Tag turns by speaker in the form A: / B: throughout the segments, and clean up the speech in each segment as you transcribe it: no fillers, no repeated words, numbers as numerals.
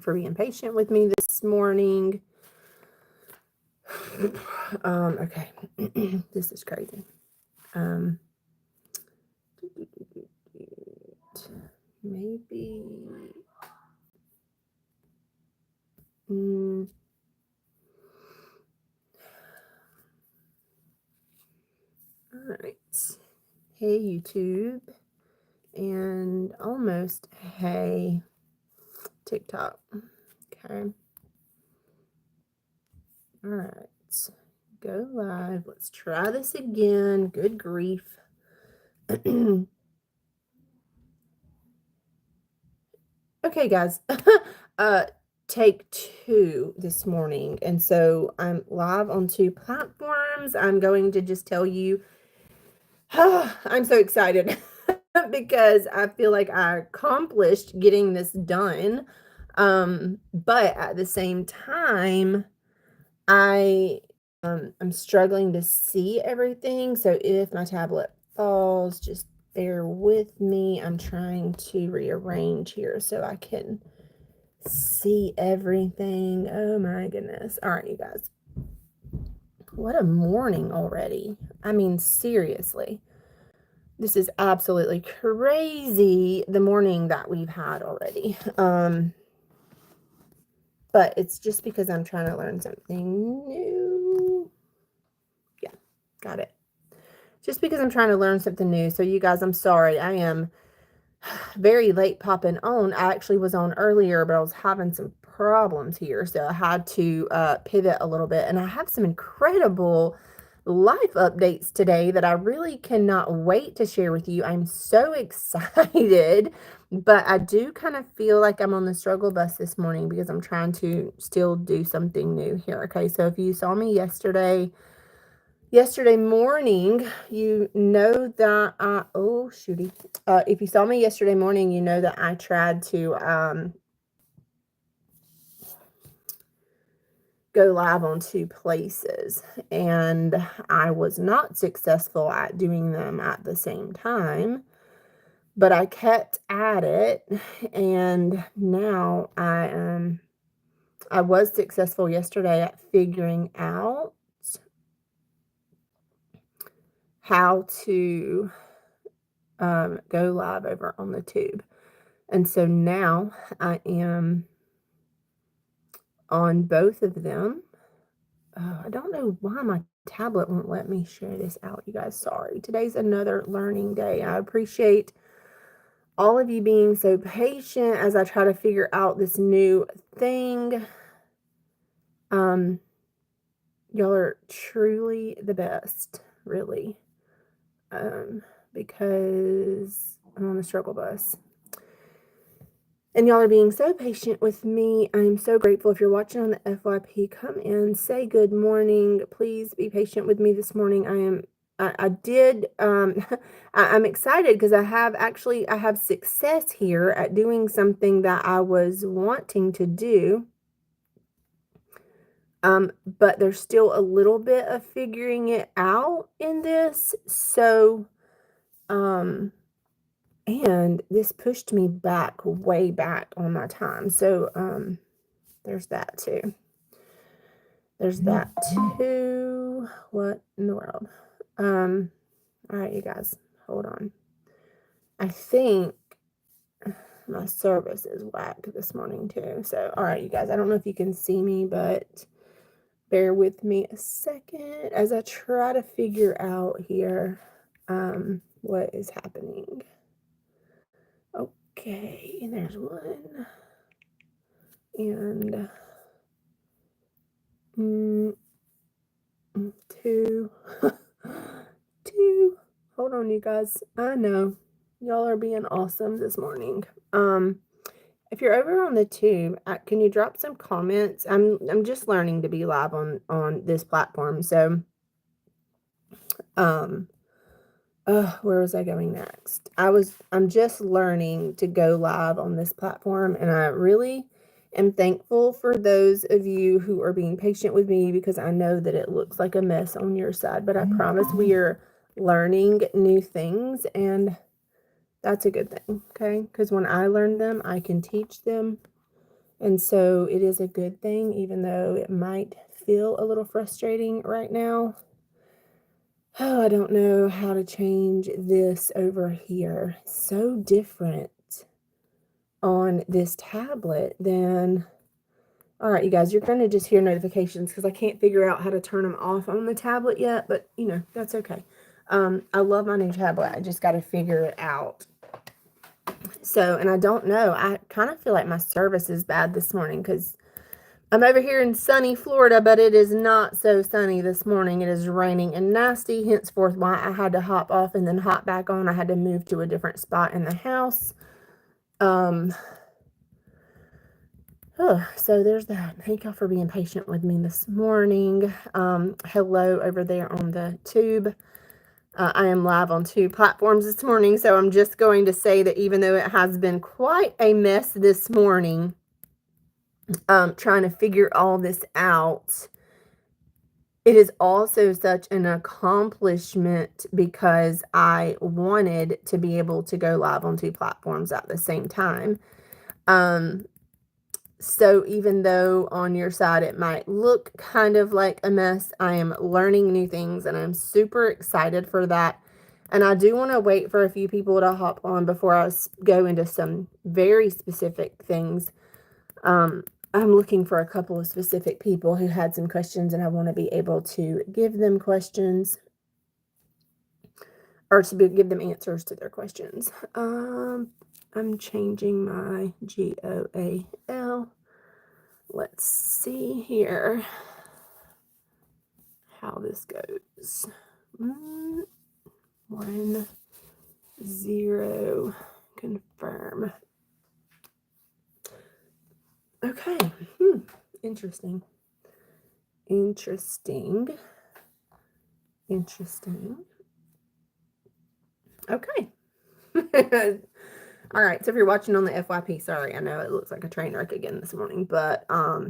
A: for being patient with me this morning. Okay. This is crazy. Maybe. All right. Hey, YouTube. And almost hey, TikTok. Okay. All right. Go live. Let's try this again. Good grief. Okay, guys. Take 2 this morning. And so I'm live on 2 platforms. I'm going to just tell you, I'm so excited because I feel like I accomplished getting this done. But at the same time, I'm struggling to see everything. So if my tablet falls, just bear with me. I'm trying to rearrange here so I can see everything. Oh my goodness. All right, you guys. What a morning already. I mean, seriously. This is absolutely crazy, the morning that we've had already. But it's just because I'm trying to learn something new. Yeah, got it. Just because I'm trying to learn something new. So you guys, I'm sorry. I am very late popping on. I actually was on earlier, but I was having some problems here. So I had to pivot a little bit. And I have some incredible life updates today that I really cannot wait to share with you. I'm so excited, but I do kind of feel like I'm on the struggle bus this morning because I'm trying to still do something new here. Okay, so if you saw me yesterday morning, you know that if you saw me yesterday morning, you know that I tried to go live on 2 places, and I was not successful at doing them at the same time, but I kept at it, and now I was successful yesterday at figuring out how to go live over on the tube. And so now I am on both of them. I don't know why my tablet won't let me share this out, you guys. Sorry. Today's another learning day. I appreciate all of you being so patient as I try to figure out this new thing. Y'all are truly the best, really, because I'm on the struggle bus. And y'all are being so patient with me. I'm so grateful. If you're watching on the FYP, come in, say good morning. Please be patient with me this morning. I'm excited because I have success here at doing something that I was wanting to do. But there's still a little bit of figuring it out in this. So, and this pushed me back, way back on my time. So, there's that too. What in the world? All right, you guys, hold on. I think my service is whack this morning too. So, all right, you guys, I don't know if you can see me, but bear with me a second as I try to figure out here what is happening. Okay, and there's 1 and 2. 2. Hold on, you guys. I know y'all are being awesome this morning. If you're over on the tube, can you drop some comments? I'm just learning to be live on this platform. So, where was I going next? I'm just learning to go live on this platform, and I really am thankful for those of you who are being patient with me because I know that it looks like a mess on your side, but I promise we are learning new things, and that's a good thing, okay? Because when I learn them, I can teach them, And so it is a good thing, even though it might feel a little frustrating right now. Oh, I don't know how to change this over here. So different on this tablet than... All right, you guys, you're going to just hear notifications because I can't figure out how to turn them off on the tablet yet, but, you know, that's okay. I love my new tablet. I just got to figure it out. So, and I don't know. I kind of feel like my service is bad this morning because I'm over here in sunny Florida, but it is not so sunny this morning. It is raining and nasty, henceforth why I had to hop off and then hop back on. I had to move to a different spot in the house. So there's that. Thank y'all for being patient with me this morning. Hello over there on the tube. I am live on 2 platforms this morning, so I'm just going to say that even though it has been quite a mess this morning, trying to figure all this out, it is also such an accomplishment because I wanted to be able to go live on 2 platforms at the same time. So even though on your side it might look kind of like a mess, I am learning new things and I'm super excited for that. And I do want to wait for a few people to hop on before I go into some very specific things. I'm looking for a couple of specific people who had some questions and I want to be able to give them questions or to give them answers to their questions. I'm changing my GOAL. Let's see here how this goes. 1, 0, confirm. Okay. Interesting. Okay. All right. So if you're watching on the FYP, sorry, I know it looks like a train wreck again this morning, but I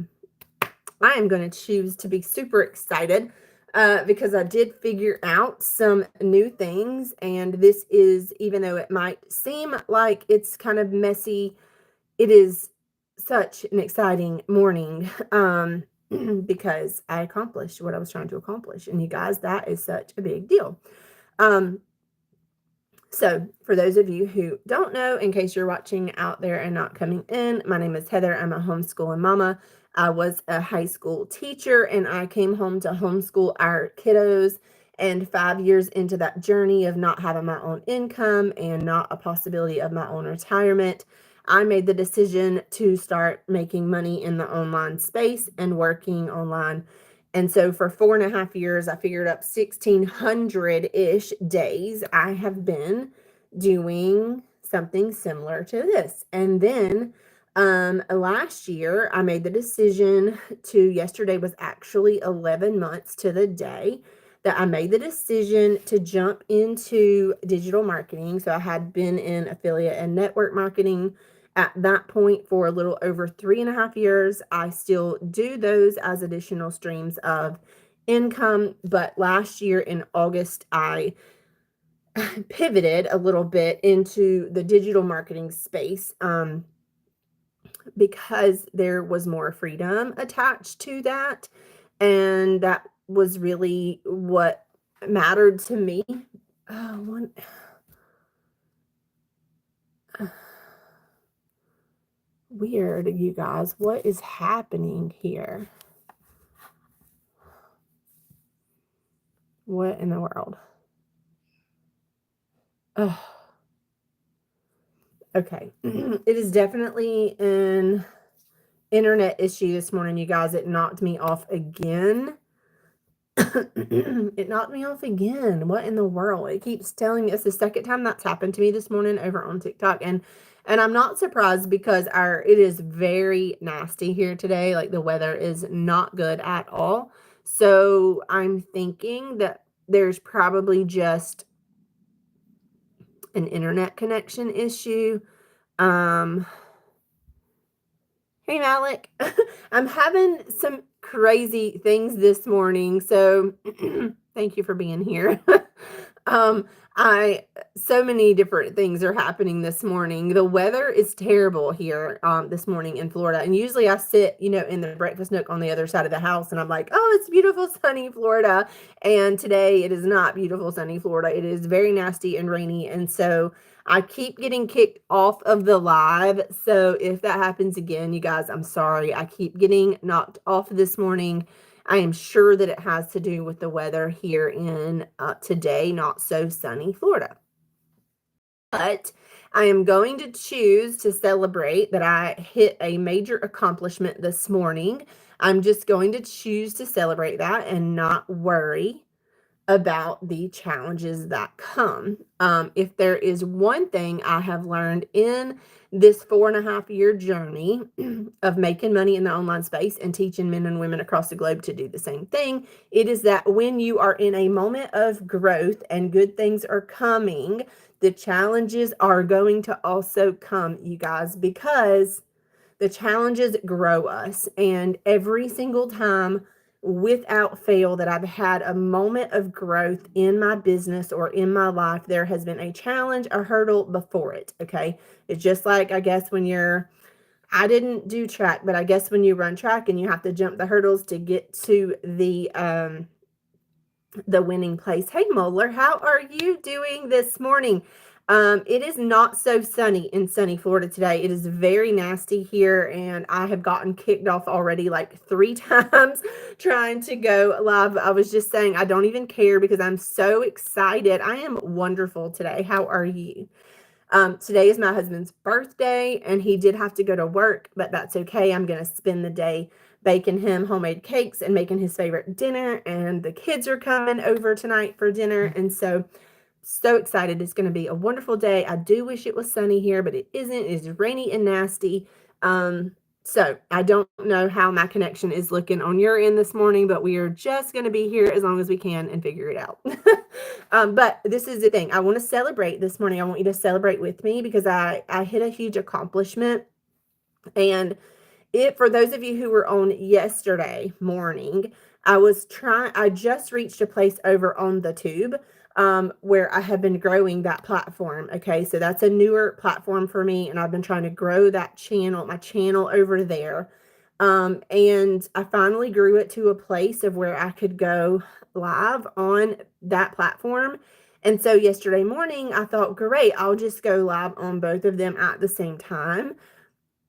A: am going to choose to be super excited because I did figure out some new things. And this is, even though it might seem like it's kind of messy, it is such an exciting morning because I accomplished what I was trying to accomplish. And you guys, that is such a big deal. So for those of you who don't know, in case you're watching out there and not coming in, my name is Heather. I'm a homeschooling mama. I was a high school teacher and I came home to homeschool our kiddos. And 5 years into that journey of not having my own income and not a possibility of my own retirement, I made the decision to start making money in the online space and working online. And so for 4.5 years, I figured up 1,600-ish days I have been doing something similar to this. And then last year, I made the decision yesterday was actually 11 months to the day that I made the decision to jump into digital marketing. So I had been in affiliate and network marketing at that point for a little over 3.5 years. I still do those as additional streams of income. But last year in August, I pivoted a little bit into the digital marketing space because there was more freedom attached to that. And that was really what mattered to me. Weird, you guys. What is happening here? What in the world? Okay. It is definitely an internet issue this morning, you guys. It knocked me off again. It knocked me off again. What in the world? It keeps telling me it's the second time that's happened to me this morning over on TikTok. And I'm not surprised because it is very nasty here today. Like the weather is not good at all. So I'm thinking that there's probably just an internet connection issue. Hey, Malik. I'm having some crazy things this morning, so thank you for being here. Um, I so many different things are happening this morning. The weather is terrible here this morning in Florida. And usually I sit, in the breakfast nook on the other side of the house and I'm like, "Oh, it's beautiful sunny Florida." And today it is not beautiful sunny Florida. It is very nasty and rainy. And so I keep getting kicked off of the live. So if that happens again, you guys, I'm sorry. I keep getting knocked off this morning. I am sure that it has to do with the weather here in today, not so sunny Florida. But I am going to choose to celebrate that I hit a major accomplishment this morning. I'm just going to choose to celebrate that and not worry about the challenges that come. If there is one thing I have learned in this 4.5 year journey of making money in the online space and teaching men and women across the globe to do the same thing, it is that when you are in a moment of growth and good things are coming, the challenges are going to also come, you guys, because the challenges grow us. And every single time, without fail, that I've had a moment of growth in my business or in my life, there has been a challenge, a hurdle before it. Okay. It's just like, I guess, I didn't do track, but I guess when you run track and you have to jump the hurdles to get to the winning place. Hey, Moeller, how are you doing this morning? It is not so sunny in sunny Florida today. It is very nasty here, and I have gotten kicked off already like 3 times trying to go live. I was just saying I don't even care because I'm so excited. I am wonderful today. How are you? Today is my husband's birthday, and he did have to go to work, but that's okay. I'm going to spend the day baking him homemade cakes and making his favorite dinner, and the kids are coming over tonight for dinner, and so excited. It's going to be a wonderful day. I do wish it was sunny here, but it isn't. It's rainy and nasty. So I don't know how my connection is looking on your end this morning, but we are just going to be here as long as we can and figure it out. But this is the thing. I want to celebrate this morning. I want you to celebrate with me because I hit a huge accomplishment. And for those of you who were on yesterday morning, I just reached a place over on the tube where I have been growing that platform. Okay, so that's a newer platform for me, and I've been trying to grow my channel over there. And I finally grew it to a place of where I could go live on that platform. And so yesterday morning, I thought, great, I'll just go live on both of them at the same time.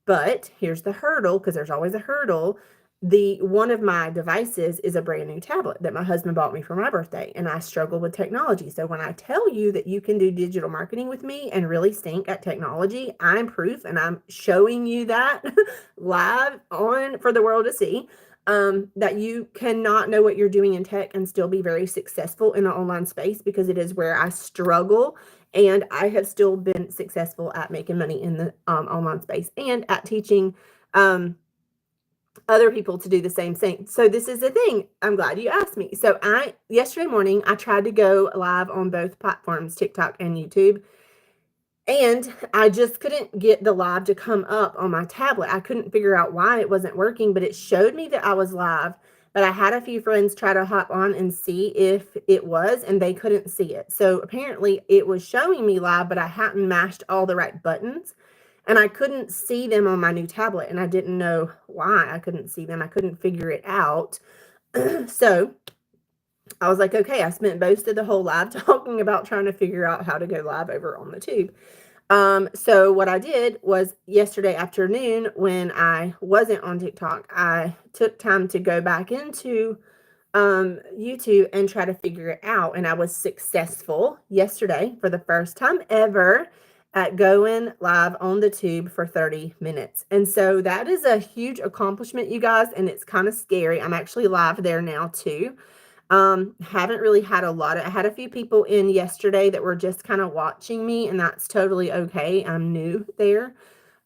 A: But here's the hurdle, because there's always a hurdle. One of my devices is a brand new tablet that my husband bought me for my birthday, and I struggle with technology. So when I tell you that you can do digital marketing with me and really stink at technology, I'm proof, and I'm showing you that live on for the world to see. That you cannot know what you're doing in tech and still be very successful in the online space, because it is where I struggle. And I have still been successful at making money in the online space and at teaching other people to do the same thing. So this is the thing. I'm glad you asked me. So yesterday morning, I tried to go live on both platforms, TikTok and YouTube. And I just couldn't get the live to come up on my tablet. I couldn't figure out why it wasn't working, but it showed me that I was live. But I had a few friends try to hop on and see if it was, and they couldn't see it. So apparently it was showing me live, but I hadn't mashed all the right buttons, and I couldn't see them on my new tablet, and I didn't know why I couldn't see them. I couldn't figure it out. So I was like, okay, I spent most of the whole live talking about trying to figure out how to go live over on the tube. So what I did was yesterday afternoon, when I wasn't on TikTok, I took time to go back into YouTube and try to figure it out. And I was successful yesterday for the first time ever at going live on the tube for 30 minutes. And so that is a huge accomplishment, you guys, and it's kind of scary. I'm actually live there now too. Haven't really had I had a few people in yesterday that were just kind of watching me, and that's totally okay. I'm new there.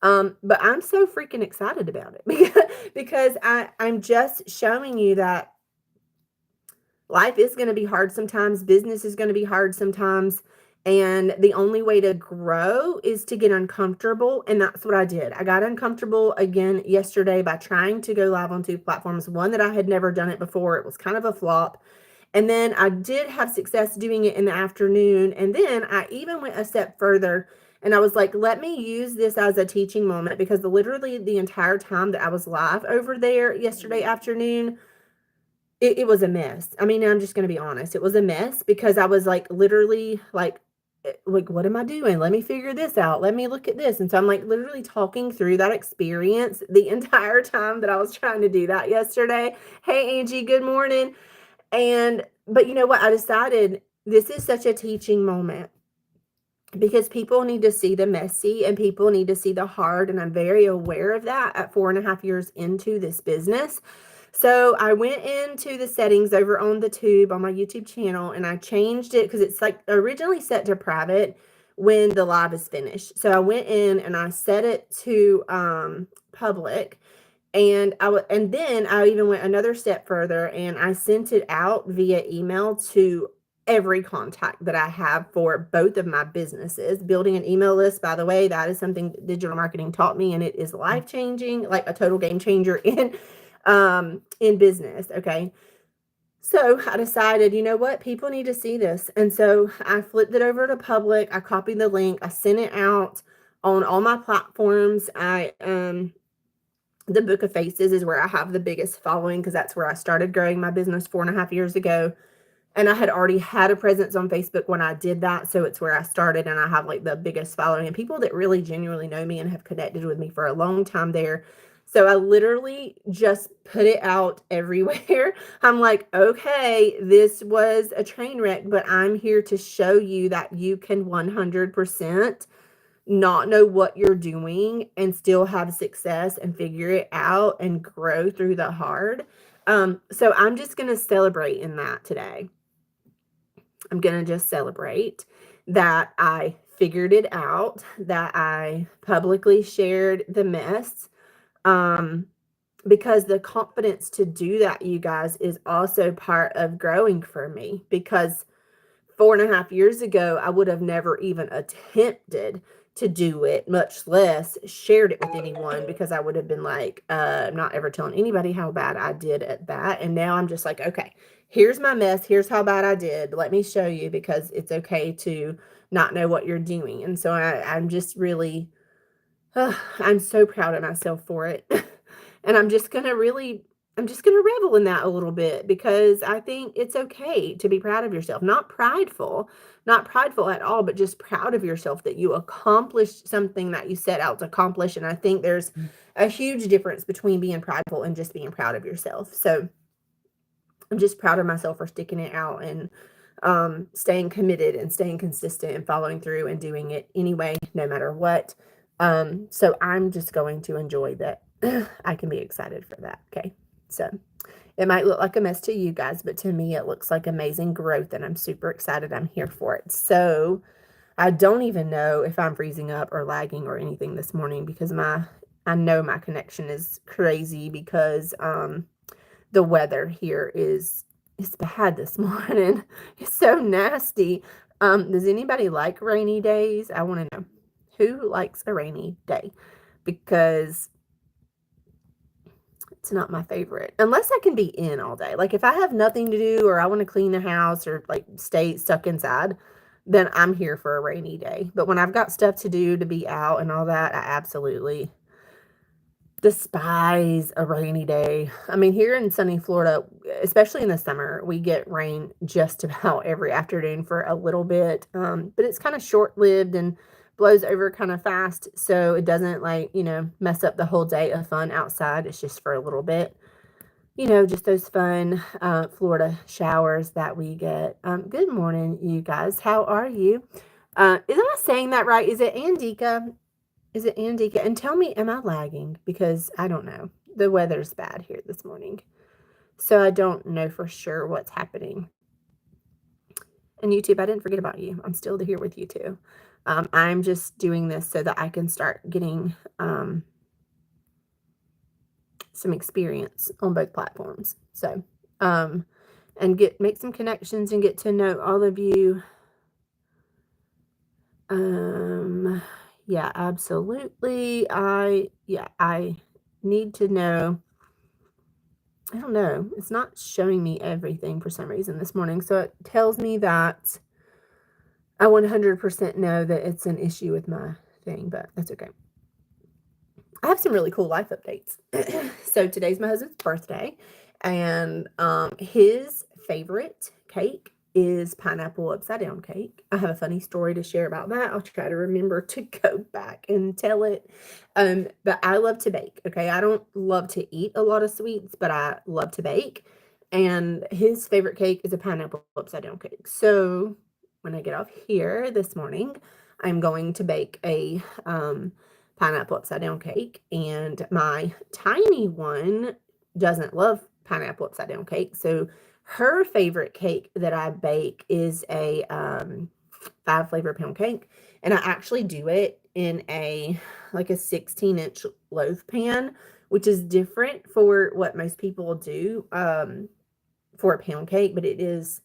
A: But I'm so freaking excited about it because I'm just showing you that life is going to be hard sometimes. Business is going to be hard sometimes. And the only way to grow is to get uncomfortable. And that's what I did. I got uncomfortable again yesterday by trying to go live on 2 platforms. One that I had never done it before. It was kind of a flop. And then I did have success doing it in the afternoon. And then I even went a step further and I was like, let me use this as a teaching moment, because literally the entire time that I was live over there yesterday afternoon, it was a mess. I mean, I'm just going to be honest. It was a mess because I was like, literally like, what am I doing? Let me figure this out. Let me look at this. And so I'm like literally talking through that experience the entire time that I was trying to do that yesterday. Hey, Angie, good morning. But you know what? I decided this is such a teaching moment because people need to see the messy and people need to see the hard. And I'm very aware of that at 4.5 years into this business. So I went into the settings over on the tube on my YouTube channel and I changed it because it's like originally set to private when the live is finished. So I went in and I set it to public. And and then I even went another step further and I sent it out via email to every contact that I have for both of my businesses. Building an email list, by the way, that is something digital marketing taught me, and it is life-changing, like a total game changer in business. Okay. So I decided, you know what? People need to see this. And so I flipped it over to public. I copied the link. I sent it out on all my platforms. The Book of Faces is where I have the biggest following because that's where I started growing my business 4.5 years ago. And I had already had a presence on Facebook when I did that. So it's where I started and I have like the biggest following and people that really genuinely know me and have connected with me for a long time there. So I literally just put it out everywhere. I'm like, okay, this was a train wreck, but I'm here to show you that you can 100% not know what you're doing and still have success and figure it out and grow through the hard. So I'm just going to celebrate in that today. I'm going to just celebrate that I figured it out, that I publicly shared the mess, because the confidence to do that, you guys, is also part of growing for me, because 4.5 years ago, I would have never even attempted to do it, much less shared it with anyone, because I would have been like, not ever telling anybody how bad I did at that. And now I'm just like, okay, here's my mess. Here's how bad I did. Let me show you, because it's okay to not know what you're doing. And so I'm just really, I'm so proud of myself for it. And I'm just going to revel in that a little bit, because I think it's okay to be proud of yourself. Not prideful at all, but just proud of yourself that you accomplished something that you set out to accomplish. And I think there's a huge difference between being prideful and just being proud of yourself. So I'm just proud of myself for sticking it out and staying committed and staying consistent and following through and doing it anyway, no matter what. So I'm just going to enjoy that. I can be excited for that. Okay. So it might look like a mess to you guys, but to me, it looks like amazing growth and I'm super excited. I'm here for it. So I don't even know if I'm freezing up or lagging or anything this morning, because I know my connection is crazy, because the weather here is bad this morning. It's so nasty. Does anybody like rainy days? I want to know who likes a rainy day, because it's not my favorite unless I can be in all day. Like if I have nothing to do or I want to clean the house or like stay stuck inside, then I'm here for a rainy day. But when I've got stuff to do, to be out and all that, I absolutely despise a rainy day. I mean, here in sunny Florida, especially in the summer, we get rain just about every afternoon for a little bit. But it's kind of short-lived and blows over kind of fast. So it doesn't mess up the whole day of fun outside. It's just for a little bit. Just those fun Florida showers that we get. Good morning, you guys. How are you? Am I saying that right? Is it Andika? Is it Andika? And tell me, am I lagging? Because I don't know. The weather's bad here this morning. So I don't know for sure what's happening. And YouTube, I didn't forget about you. I'm still here with you too. I'm just doing this so that I can start getting some experience on both platforms. So, and make some connections and get to know all of you. Yeah, absolutely. I need to know I don't know. It's not showing me everything for some reason this morning. So it tells me that I 100% know that it's an issue with my thing, but that's okay. I have some really cool life updates. So today's my husband's birthday, and his favorite cake is pineapple upside down cake. I have a funny story to share about that. I'll try to remember to go back and tell it. But I love to bake. Okay, I don't love to eat a lot of sweets, but I love to bake. And his favorite cake is a pineapple upside down cake. So when I get off here this morning, I'm going to bake a pineapple upside down cake, and my tiny one doesn't love pineapple upside down cake. So her favorite cake that I bake is a 5 flavor pound cake, and I actually do it in a 16-inch loaf pan, which is different for what most people do for a pound cake, but it is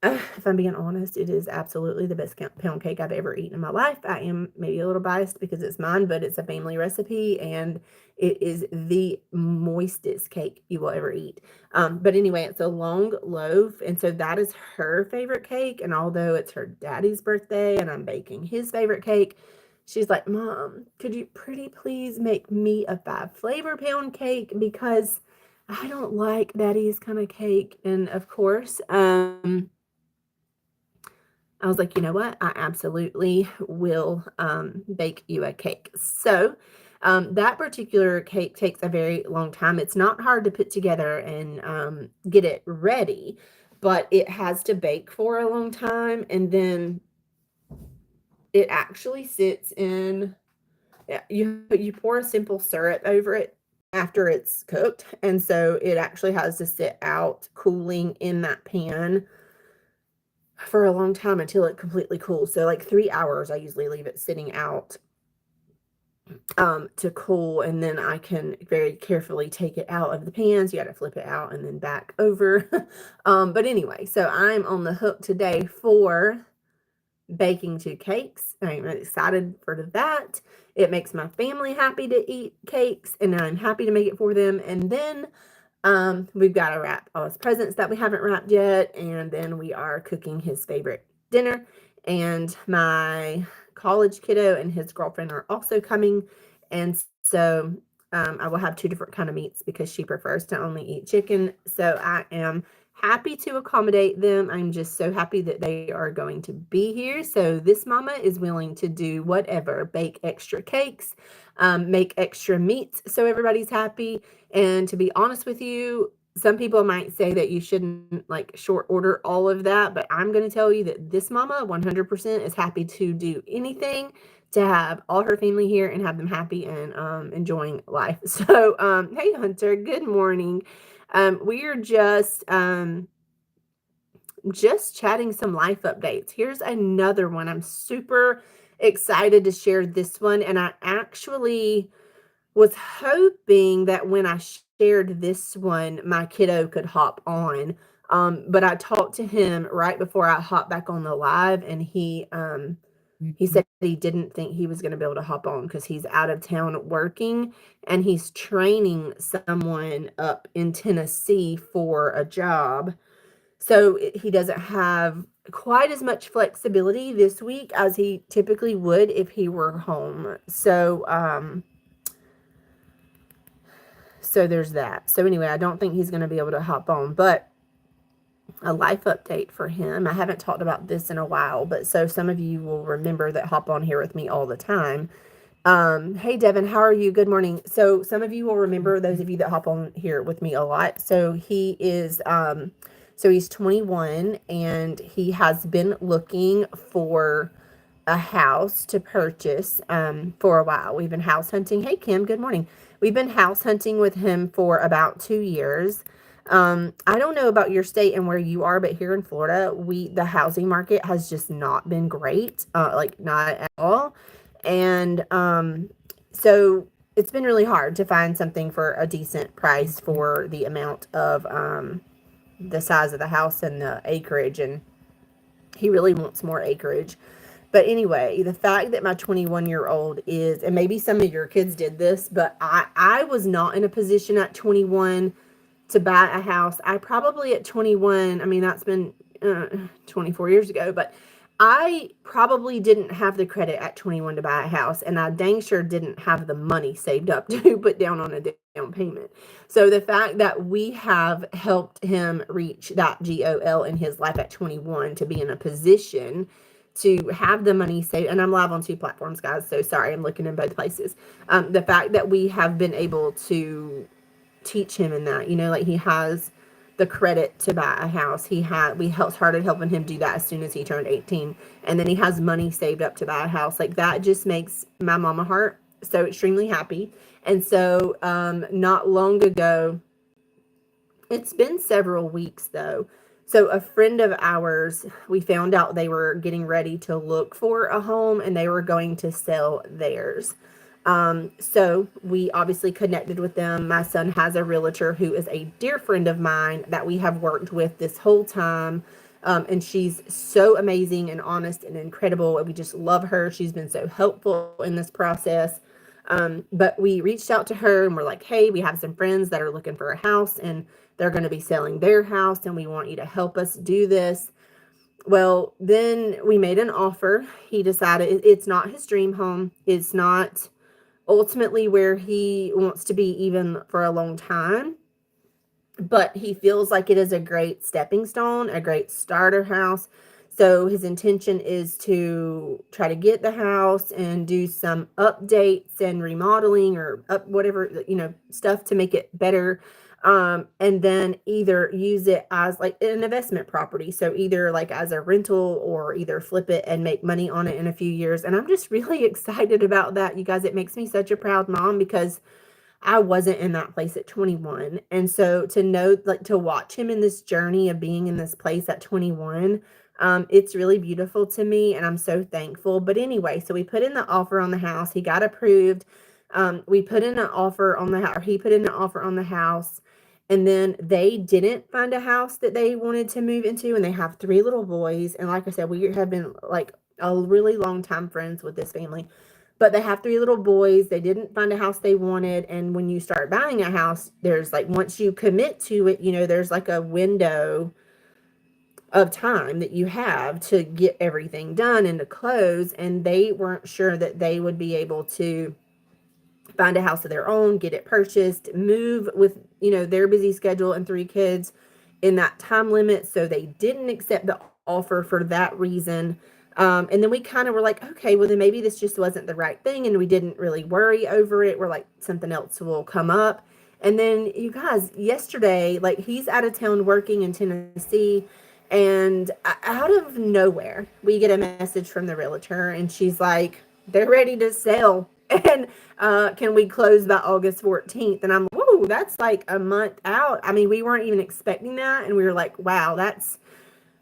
A: if I'm being honest, it is absolutely the best pound cake I've ever eaten in my life. I am maybe a little biased because it's mine, but it's a family recipe and it is the moistest cake you will ever eat. But anyway, it's a long loaf, and so that is her favorite cake. And although it's her daddy's birthday and I'm baking his favorite cake, she's like, "Mom, could you pretty please make me a 5 flavor pound cake because I don't like daddy's kind of cake." And of course, I was like, you know what? I absolutely will bake you a cake. So that particular cake takes a very long time. It's not hard to put together and get it ready, but it has to bake for a long time. And then it actually sits in, you pour a simple syrup over it after it's cooked. And so it actually has to sit out cooling in that pan for a long time until it completely cools. So like 3 hours, I usually leave it sitting out to cool, and then I can very carefully take it out of the pans. You got to flip it out and then back over. But anyway, so I'm on the hook today for baking 2 cakes. I'm excited for that. It makes my family happy to eat cakes, and I'm happy to make it for them. And then we've got to wrap all his presents that we haven't wrapped yet, and then we are cooking his favorite dinner. And my college kiddo and his girlfriend are also coming, and so I will have 2 different kind of meats because she prefers to only eat chicken. So I am happy to accommodate them. I'm just so happy that they are going to be here. So this mama is willing to do whatever, bake extra cakes, make extra meats so everybody's happy. And to be honest with you, some people might say that you shouldn't short order all of that, but I'm going to tell you that this mama 100% is happy to do anything to have all her family here and have them happy and enjoying life. So, hey Hunter, good morning. We are just chatting some life updates. Here's another one. I'm super excited to share this one, and I actually was hoping that when I shared this one, my kiddo could hop on. But I talked to him right before I hopped back on the live, and he said he didn't think he was going to be able to hop on because he's out of town working, and he's training someone up in Tennessee for a job. So he doesn't have quite as much flexibility this week as he typically would if he were home. So there's that. So anyway, I don't think he's going to be able to hop on, but a life update for him. I haven't talked about this in a while, but so some of you will remember that hop on here with me all the time. Hey Devin, how are you? Good morning. So some of you will remember, those of you that hop on here with me a lot. So he is, so he's 21 and he has been looking for a house to purchase for a while. We've been house hunting. Hey Kim, good morning. We've been house hunting with him for about 2 years. I don't know about your state and where you are, but here in Florida, the housing market has just not been great, not at all. And so it's been really hard to find something for a decent price for the amount of the size of the house and the acreage, and he really wants more acreage. But anyway, the fact that my 21-year-old and maybe some of your kids did this, but I was not in a position at 21 to buy a house. I probably at 21, I mean, that's been 24 years ago, but I probably didn't have the credit at 21 to buy a house, and I dang sure didn't have the money saved up to put down on a down payment. So the fact that we have helped him reach that goal in his life at 21 to be in a position to have the money saved, and I'm live on 2 platforms, guys, so sorry, I'm looking in both places. The fact that we have been able to teach him in that, like he has the credit to buy a house. We started helping him do that as soon as he turned 18, and then he has money saved up to buy a house. Like that just makes my mama heart so extremely happy. And so not long ago, it's been several weeks though, so a friend of ours, we found out they were getting ready to look for a home and they were going to sell theirs. So we obviously connected with them. My son has a realtor who is a dear friend of mine that we have worked with this whole time. And she's so amazing and honest and incredible. And we just love her. She's been so helpful in this process. But we reached out to her and we're like, hey, we have some friends that are looking for a house and they're going to be selling their house and we want you to help us do this. Well, then we made an offer. He decided it's not his dream home. It's not ultimately where he wants to be even for a long time, but he feels like it is a great stepping stone, a great starter house. So his intention is to try to get the house and do some updates and remodeling or whatever, stuff to make it better. And then either use it as like an investment property. So either like as a rental or either flip it and make money on it in a few years. And I'm just really excited about that, you guys. It makes me such a proud mom because I wasn't in that place at 21. And so to know, like to watch him in this journey of being in this place at 21, it's really beautiful to me and I'm so thankful. But anyway, so we put in the offer on the house. He got approved. We put in an offer on the house, or he put in an offer on the house. And then they didn't find a house that they wanted to move into. And they have 3 little boys. And like I said, we have been like a really long time friends with this family. But they have 3 little boys. They didn't find a house they wanted. And when you start buying a house, there's like, once you commit to it, there's like a window of time that you have to get everything done and to close. And they weren't sure that they would be able to find a house of their own, get it purchased, move with, their busy schedule and 3 kids in that time limit. So they didn't accept the offer for that reason. And then we kind of were like, okay, well then maybe this just wasn't the right thing. And we didn't really worry over it. We're like, something else will come up. And then you guys, yesterday, like he's out of town working in Tennessee, and out of nowhere, we get a message from the realtor and she's like, they're ready to sell. And can we close by August 14th? And I'm, whoa, that's like a month out. I mean, we weren't even expecting that. And we were like, wow, that's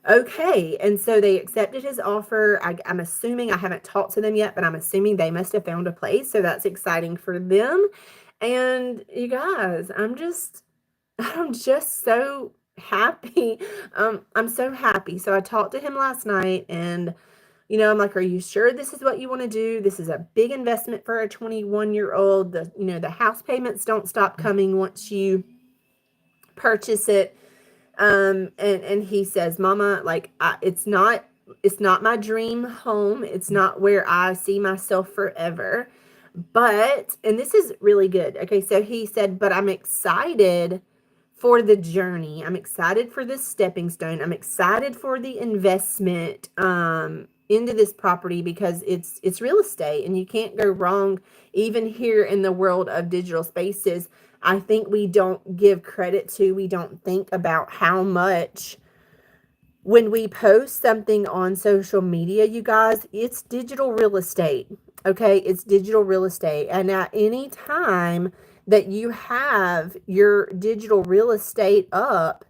A: okay. And so they accepted his offer. I'm assuming, I haven't talked to them yet, but I'm assuming they must have found a place. So that's exciting for them. And you guys, I'm just so happy. I'm so happy. So I talked to him last night and I'm like, are you sure this is what you want to do? This is a big investment for a 21-year-old. The house payments don't stop coming once you purchase it. And he says, Mama, like, it's not my dream home. It's not where I see myself forever. But, and this is really good. Okay. So he said, but I'm excited for the journey. I'm excited for this stepping stone. I'm excited for the investment, into this property because it's real estate and you can't go wrong even here in the world of digital spaces. I think we don't give credit to, we don't think about how much when we post something on social media, you guys, it's digital real estate. Okay. It's digital real estate. And at any time that you have your digital real estate up,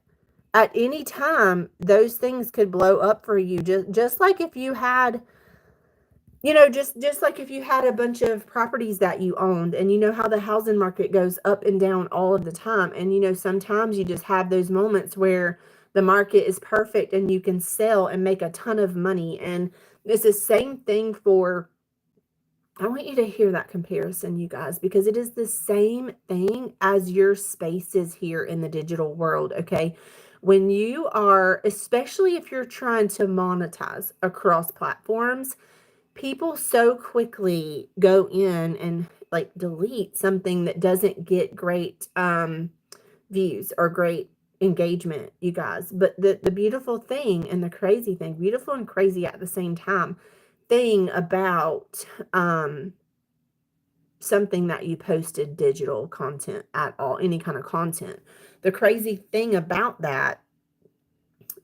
A: at any time, those things could blow up for you. Just like if you had, just like if you had a bunch of properties that you owned, and how the housing market goes up and down all of the time. And, sometimes you just have those moments where the market is perfect and you can sell and make a ton of money. And it's the same thing for I want you to hear that comparison, you guys, because it is the same thing as your spaces here in the digital world, okay? When you are, especially if you're trying to monetize across platforms, people so quickly go in and like delete something that doesn't get great views or great engagement, you guys. But the beautiful thing and the crazy thing, beautiful and crazy at the same time, thing about something that you posted digital content at all, any kind of content. The crazy thing about that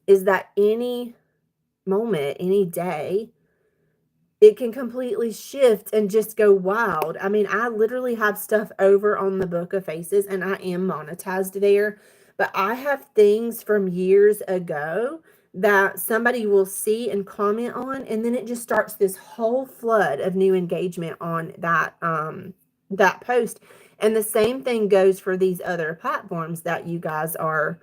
A: is that any moment, any day, it can completely shift and just go wild. I mean, I literally have stuff over on the Book of Faces and I am monetized there, but I have things from years ago that somebody will see and comment on, and then it just starts this whole flood of new engagement on that post. And the same thing goes for these other platforms that you guys are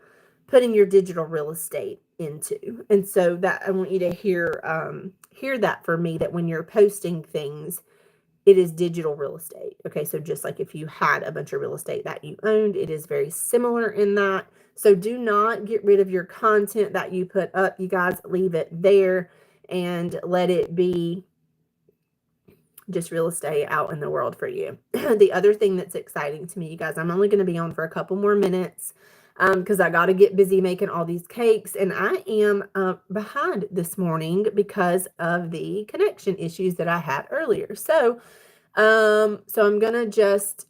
A: putting your digital real estate into. And so that I want you to hear that for me, that when you're posting things, it is digital real estate. Okay, so just like if you had a bunch of real estate that you owned, it is very similar in that. So do not get rid of your content that you put up, you guys. Leave it there and let it be just real estate out in the world for you. The other thing that's exciting to me, you guys, I'm only going to be on for a couple more minutes because I got to get busy making all these cakes, and I am behind this morning because of the connection issues that I had earlier. So I'm gonna just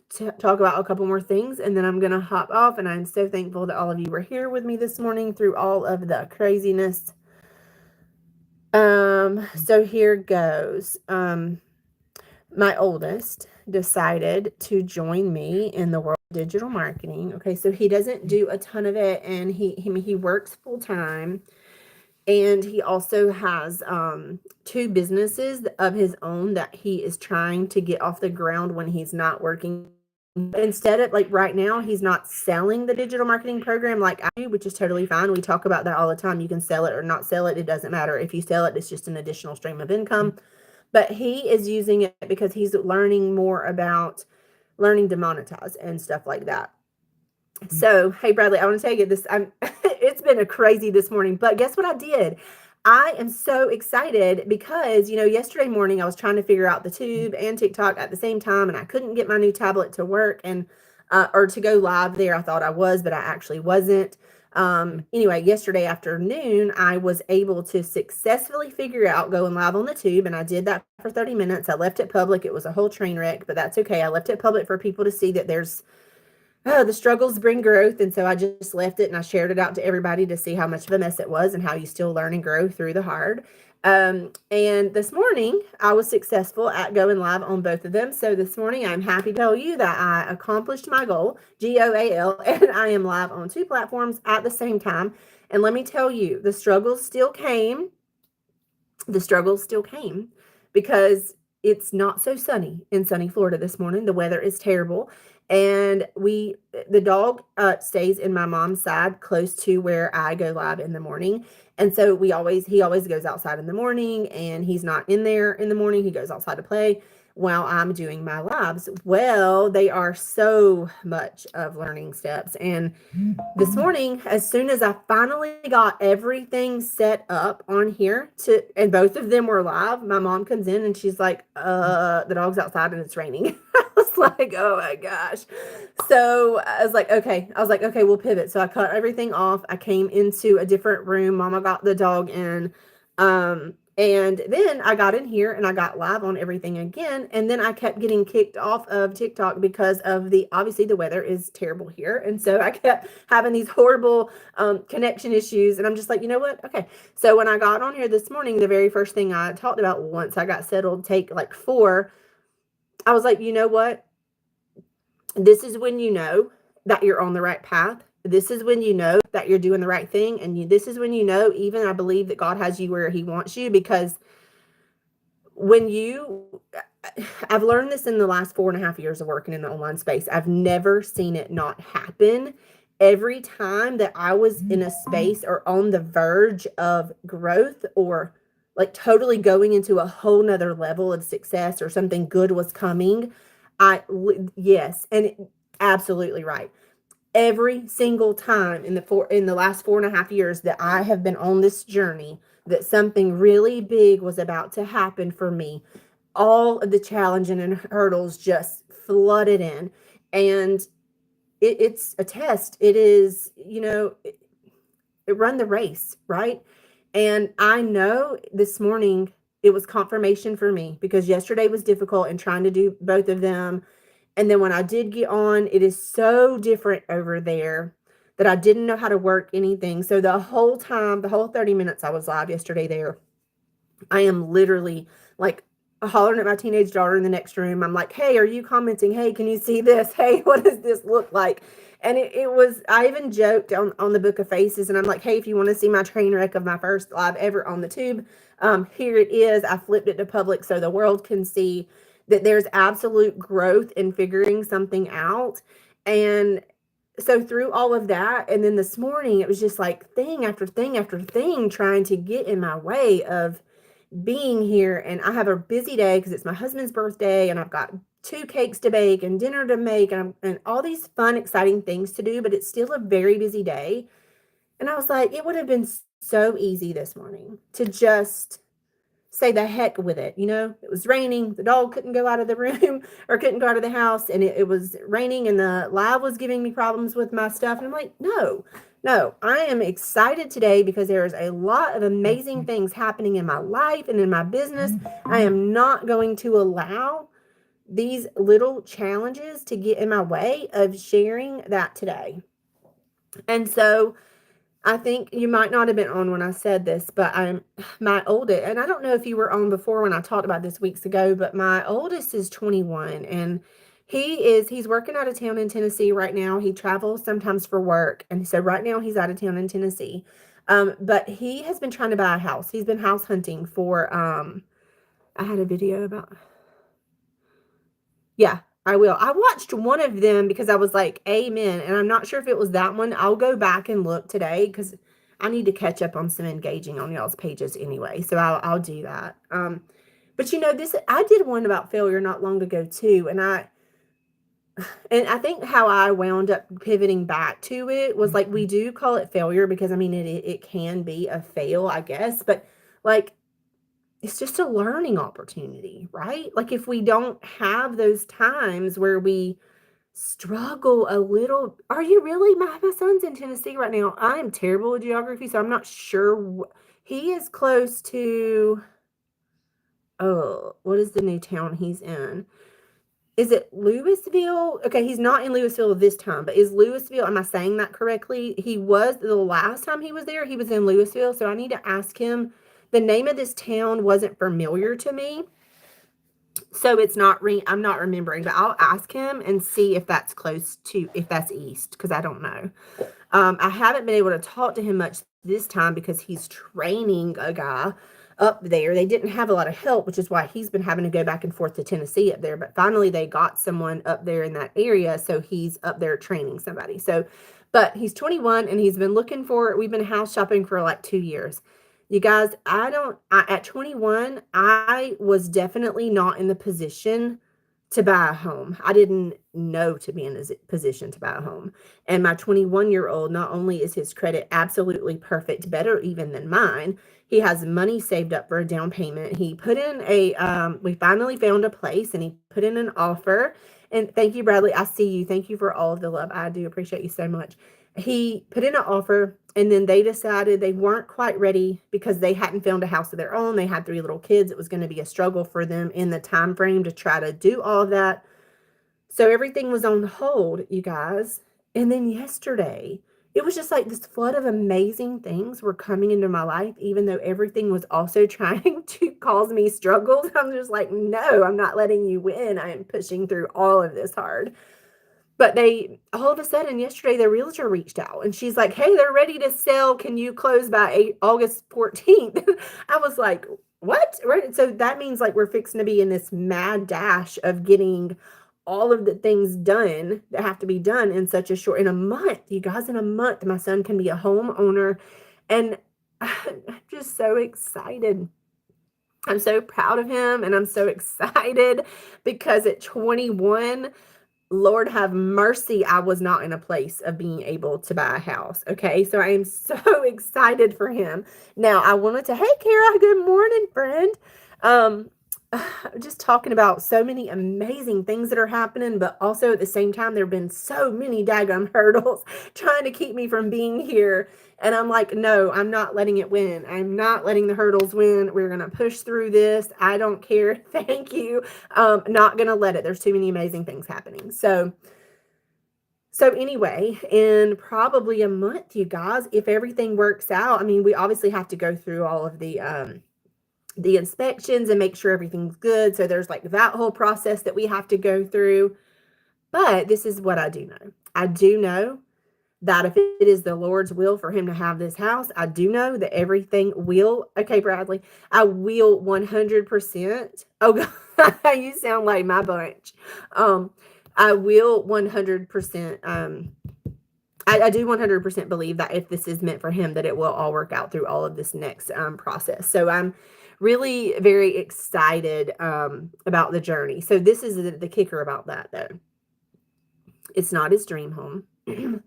A: talk about a couple more things, and then I'm gonna hop off. And I'm so thankful that all of you were here with me this morning through all of the craziness. So here goes. My oldest decided to join me in the world of digital marketing. Okay, so he doesn't do a ton of it, and he works full time, and he also has two businesses of his own that he is trying to get off the ground when he's not working. Instead of, like, right now, he's not selling the digital marketing program like I do, which is totally fine. We talk about that all the time. You can sell it or not sell it. It doesn't matter. If you sell it, it's just an additional stream of income. But he is using it because he's learning more about learning to monetize and stuff like that. So, hey, Bradley, I want to tell you this. It's been a crazy this morning, but guess what I did? I am so excited because, yesterday morning I was trying to figure out the tube and TikTok at the same time, and I couldn't get my new tablet to work and or to go live there. I thought I was, but I actually wasn't. Anyway, yesterday afternoon, I was able to successfully figure out going live on the tube, and I did that for 30 minutes. I left it public. It was a whole train wreck, but that's okay. I left it public for people to see that the struggles bring growth. And so I just left it and I shared it out to everybody to see how much of a mess it was and how you still learn and grow through the hard. And this morning I was successful at going live on both of them. So this morning I'm happy to tell you that I accomplished my goal, GOAL, and I am live on two platforms at the same time. And let me tell you, the struggles still came. Because it's not so sunny in sunny Florida this morning. The weather is terrible. And the dog stays in my mom's side close to where I go live in the morning. And so he always goes outside in the morning, and he's not in there in the morning. He goes outside to play while I'm doing my lives. Well, they are so much of learning steps. And this morning, as soon as I finally got everything set up on here and both of them were live, my mom comes in and she's like, the dog's outside and it's raining. I was like, oh my gosh. So I was like, okay, we'll pivot. So I cut everything off. I came into a different room. Mama got the dog in. And then I got in here and I got live on everything again. And then I kept getting kicked off of TikTok because of obviously the weather is terrible here. And so I kept having these horrible connection issues. And I'm just like, you know what? Okay. So when I got on here this morning, the very first thing I talked about once I got settled, take like 4, I was like, you know what? This is when you know that you're on the right path. This is when you know that you're doing the right thing. And this is when you know, even I believe that God has you where he wants you, because I've learned this in the last 4.5 years of working in the online space. I've never seen it not happen. Every time that I was in a space or on the verge of growth or like totally going into a whole nother level of success or something good was coming. Yes, and absolutely right. Every single time in the last 4.5 years that I have been on this journey, that something really big was about to happen for me, all of the challenge and hurdles just flooded in. And it's a test. It is, run the race, right? And I know this morning it was confirmation for me because yesterday was difficult and trying to do both of them. And then when I did get on, it is so different over there that I didn't know how to work anything. So the whole time, the whole 30 minutes I was live yesterday there, I am literally like hollering at my teenage daughter in the next room. I'm like, hey, are you commenting? Hey, can you see this? Hey, what does this look like? And it was, I even joked on the Book of Faces, and I'm like, hey, if you want to see my train wreck of my first live ever on the tube, here it is. I flipped it to public so the world can see that there's absolute growth in figuring something out. And so through all of that, and then this morning, it was just like thing after thing after thing trying to get in my way of being here. And I have a busy day because it's my husband's birthday and I've got 2 cakes to bake and dinner to make and all these fun, exciting things to do, but it's still a very busy day. And I was like, it would have been so easy this morning to just say the heck with it. It was raining. The dog couldn't go out of the room or couldn't go out of the house. And it was raining and the live was giving me problems with my stuff. And I'm like, no, I am excited today because there is a lot of amazing things happening in my life and in my business. I am not going to allow these little challenges to get in my way of sharing that today. And so I think you might not have been on when I said this, but my oldest, and I don't know if you were on before when I talked about this weeks ago, but my oldest is 21 and he's working out of town in Tennessee right now. He travels sometimes for work. And so right now he's out of town in Tennessee. But he has been trying to buy a house. He's been house hunting for, I had a video about, yeah, I will. I watched one of them because I was like, amen. And I'm not sure if it was that one. I'll go back and look today because I need to catch up on some engaging on y'all's pages anyway. So I'll do that. But this, I did one about failure not long ago too. And I think how I wound up pivoting back to it was like, we do call it failure because I mean, it can be a fail, I guess, but like, it's just a learning opportunity, right? Like if we don't have those times where we struggle a little. Are you really? My son's in Tennessee right now. I am terrible with geography, so I'm not sure. He is close to, oh, what is the new town he's in? Is it Louisville? Okay, he's not in Louisville this time, but is Louisville, am I saying that correctly? He was, the last time he was there, he was in Louisville, so I need to ask him. The name of this town wasn't familiar to me, so it's not, I'm not remembering, but I'll ask him and see if that's close to, if that's east, because I don't know. I haven't been able to talk to him much this time because he's training a guy up there. They didn't have a lot of help, which is why he's been having to go back and forth to Tennessee up there. But finally, they got someone up there in that area, so he's up there training somebody. So, but he's 21 and he's been looking for, we've been house shopping for like 2 years. You guys, at 21, I was definitely not in the position to buy a home. I didn't know to be in a position to buy a home. And my 21-year-old, not only is his credit absolutely perfect, better even than mine, he has money saved up for a down payment. He put in we finally found a place and he put in an offer. And thank you, Bradley. I see you. Thank you for all of the love. I do appreciate you so much. He put in an offer and then they decided they weren't quite ready because they hadn't found a house of their own. They had 3 little kids. It was going to be a struggle for them in the time frame to try to do all of that. So everything was on hold, you guys. And then yesterday, it was just like this flood of amazing things were coming into my life, even though everything was also trying to cause me struggles. I'm just like, no, I'm not letting you win. I am pushing through all of this hard. But all of a sudden yesterday, the realtor reached out and she's like, hey, they're ready to sell. Can you close by August 14th? I was like, what? Right. So that means like we're fixing to be in this mad dash of getting all of the things done that have to be done in in a month. You guys, in a month, my son can be a homeowner. And I'm just so excited. I'm so proud of him and I'm so excited because at 21, Lord have mercy, I was not in a place of being able to buy a house. Okay. So I am so excited for him. Now I wanted to, hey Kara, good morning, friend. Um, just talking about so many amazing things that are happening, but also at the same time, there have been so many daggum hurdles trying to keep me from being here. And I'm like, no, I'm not letting it win. I'm not letting the hurdles win. We're going to push through this. I don't care. Thank you. Not going to let it. There's too many amazing things happening. So anyway, in probably a month, you guys, if everything works out, I mean, we obviously have to go through all of the inspections and make sure everything's good. So there's like that whole process that we have to go through. But this is what I do know. I do know that if it is the Lord's will for him to have this house, I do know that everything will. Okay, Bradley, I will 100%. Oh, God, you sound like my bunch. I will 100%. I do 100% believe that if this is meant for him, that it will all work out through all of this next process. So I'm really very excited about the journey. So this is the kicker about that, though. It's not his dream home.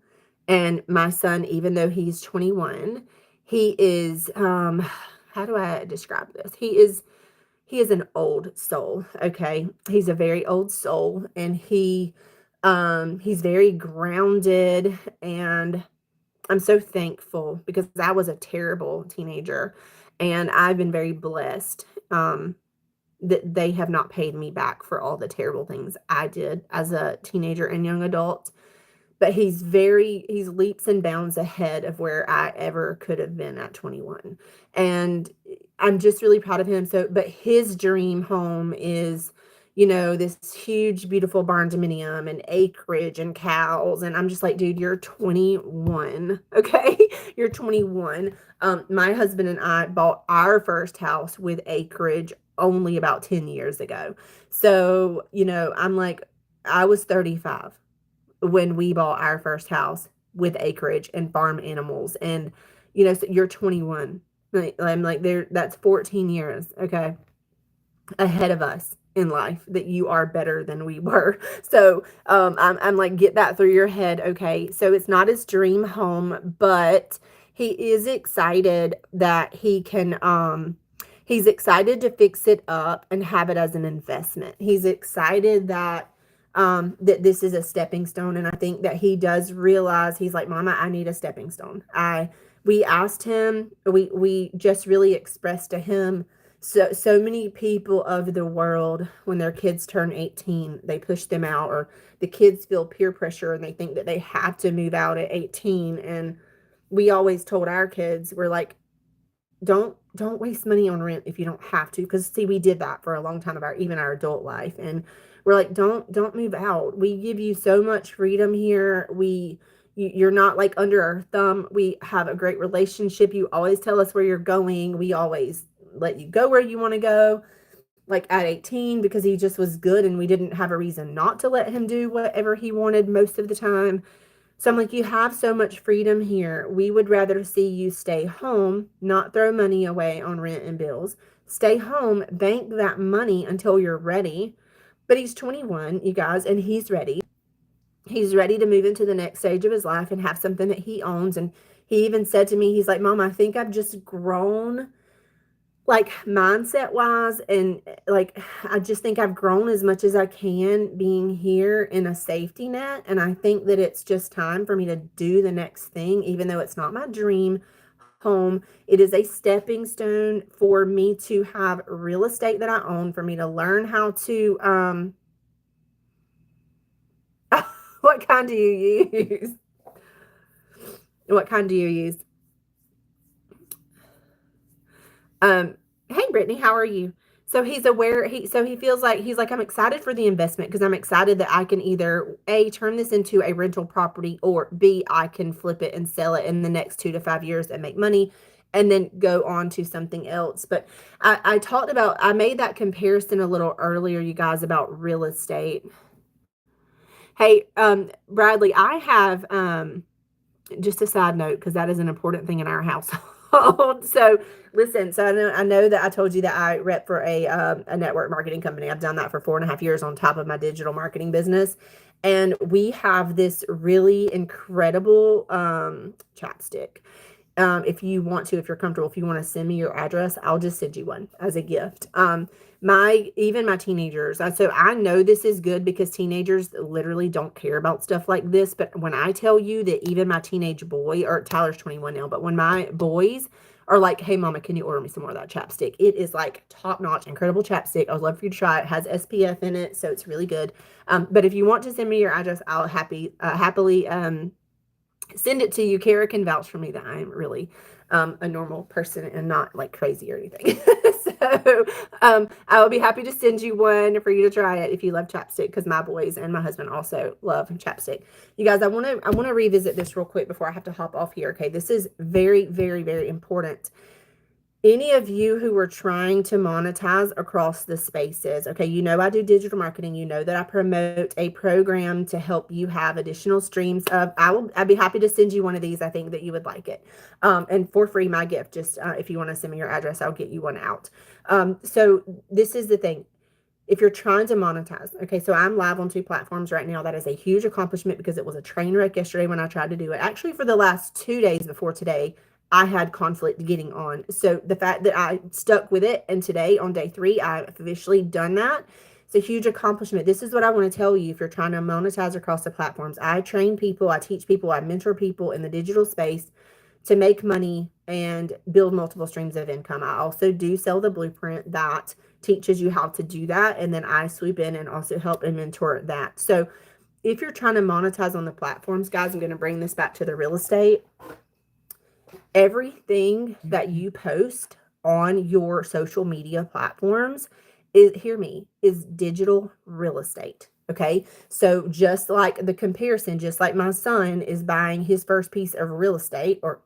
A: And my son, even though he's 21, he is, how do I describe this? He is an old soul. Okay. He's a very old soul and he's very grounded, and I'm so thankful because I was a terrible teenager and I've been very blessed that they have not paid me back for all the terrible things I did as a teenager and young adult. But he's leaps and bounds ahead of where I ever could have been at 21. And I'm just really proud of him. So, but his dream home is, this huge, beautiful barn dominium and acreage and cows. And I'm just like, dude, you're 21. Okay. You're 21. My husband and I bought our first house with acreage only about 10 years ago. So, I'm like, I was 35 when we bought our first house with acreage and farm animals. And, so you're 21. I'm like, that's 14 years. Okay. Ahead of us in life that you are better than we were. So, I'm like, get that through your head. Okay. So it's not his dream home, but he is excited that he's excited to fix it up and have it as an investment. He's excited that that this is a stepping stone. And I think that he does realize, he's like, Mama, I need a stepping stone. We asked him, we just really expressed to him, so many people of the world, when their kids turn 18, they push them out, or the kids feel peer pressure and they think that they have to move out at 18. And we always told our kids, we're like, don't waste money on rent if you don't have to. Because see, we did that for a long time of even our adult life. And we're like, don't move out. We give you so much freedom here. You're not like under our thumb. We have a great relationship. You always tell us where you're going. We always let you go where you want to go. Like at 18, because he just was good and we didn't have a reason not to let him do whatever he wanted most of the time. So I'm like, you have so much freedom here. We would rather see you stay home, not throw money away on rent and bills. Stay home, bank that money until you're ready. But he's 21, you guys, and he's ready. He's ready to move into the next stage of his life and have something that he owns. And he even said to me, he's like, Mom, I think I've just grown, like mindset wise, and like I just think I've grown as much as I can being here in a safety net. And I think that it's just time for me to do the next thing, even though it's not my dream home. It is a stepping stone for me to have real estate that I own, for me to learn how to what kind do you use? What kind do you use? Hey Brittany, how are you? So he's aware, he feels like he's like, I'm excited for the investment because I'm excited that I can either A, turn this into a rental property, or B, I can flip it and sell it in the next 2 to 5 years and make money and then go on to something else. But I made that comparison a little earlier, you guys, about real estate. Hey, Bradley, I have just a side note, because that is an important thing in our household. called. So listen, so I know that I told you that I rep for a network marketing company. I've done that for 4.5 years on top of my digital marketing business. And we have this really incredible chapstick. If you want to, if you're comfortable, if you want to send me your address, I'll just send you one as a gift. Even my teenagers, so I know this is good because teenagers literally don't care about stuff like this. But when I tell you that even my teenage boy, or Tyler's 21 now, but when my boys are like, hey mama, can you order me some more of that chapstick? It is like top notch, incredible chapstick. I would love for you to try it. It has SPF in it, so it's really good. But if you want to send me your address, I'll happily send it to you. Kara can vouch for me that I am really a normal person and not like crazy or anything. So I will be happy to send you one for you to try it if you love chapstick, because my boys and my husband also love chapstick. You guys, I want to revisit this real quick before I have to hop off here. Okay, this is very, very, very important. Any of you who are trying to monetize across the spaces, okay, you know I do digital marketing. You know that I promote a program to help you have additional streams of. I'd be happy to send you one of these. I think that you would like it, and for free, my gift. Just if you want to send me your address, I'll get you one out. So this is the thing. If you're trying to monetize, okay, so I'm live on 2 platforms right now. That is a huge accomplishment because it was a train wreck yesterday when I tried to do it. Actually, for the last 2 days before today, I had conflict getting on. So the fact that I stuck with it, and today on day 3, I've officially done that. It's a huge accomplishment. This is what I want to tell you if you're trying to monetize across the platforms. I train people, I teach people, I mentor people in the digital space to make money and build multiple streams of income. I also do sell the blueprint that teaches you how to do that. And then I swoop in and also help and mentor that. So if you're trying to monetize on the platforms, guys, I'm going to bring this back to the real estate. Everything that you post on your social media platforms is digital real estate. Okay. So just like the comparison, just like my son is buying his first piece of real estate, or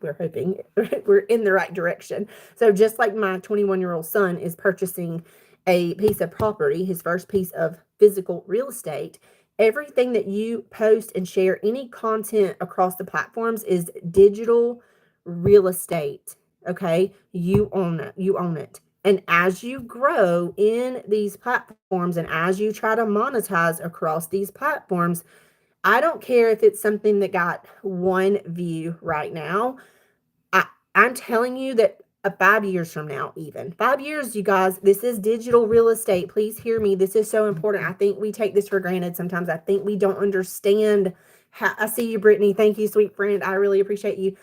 A: we're hoping we're in the right direction. So just like my 21-year-old son is purchasing a piece of property, his first piece of physical real estate, everything that you post and share, any content across the platforms, is digital real estate. Okay. You own it. You own it. And as you grow in these platforms and as you try to monetize across these platforms, I don't care if it's something that got 1 view right now. I'm telling you that 5 years from now, even 5 years, you guys, this is digital real estate. Please hear me. This is so important. I think we take this for granted sometimes. I think we don't understand how. I see you, Brittany. Thank you, sweet friend. I really appreciate you.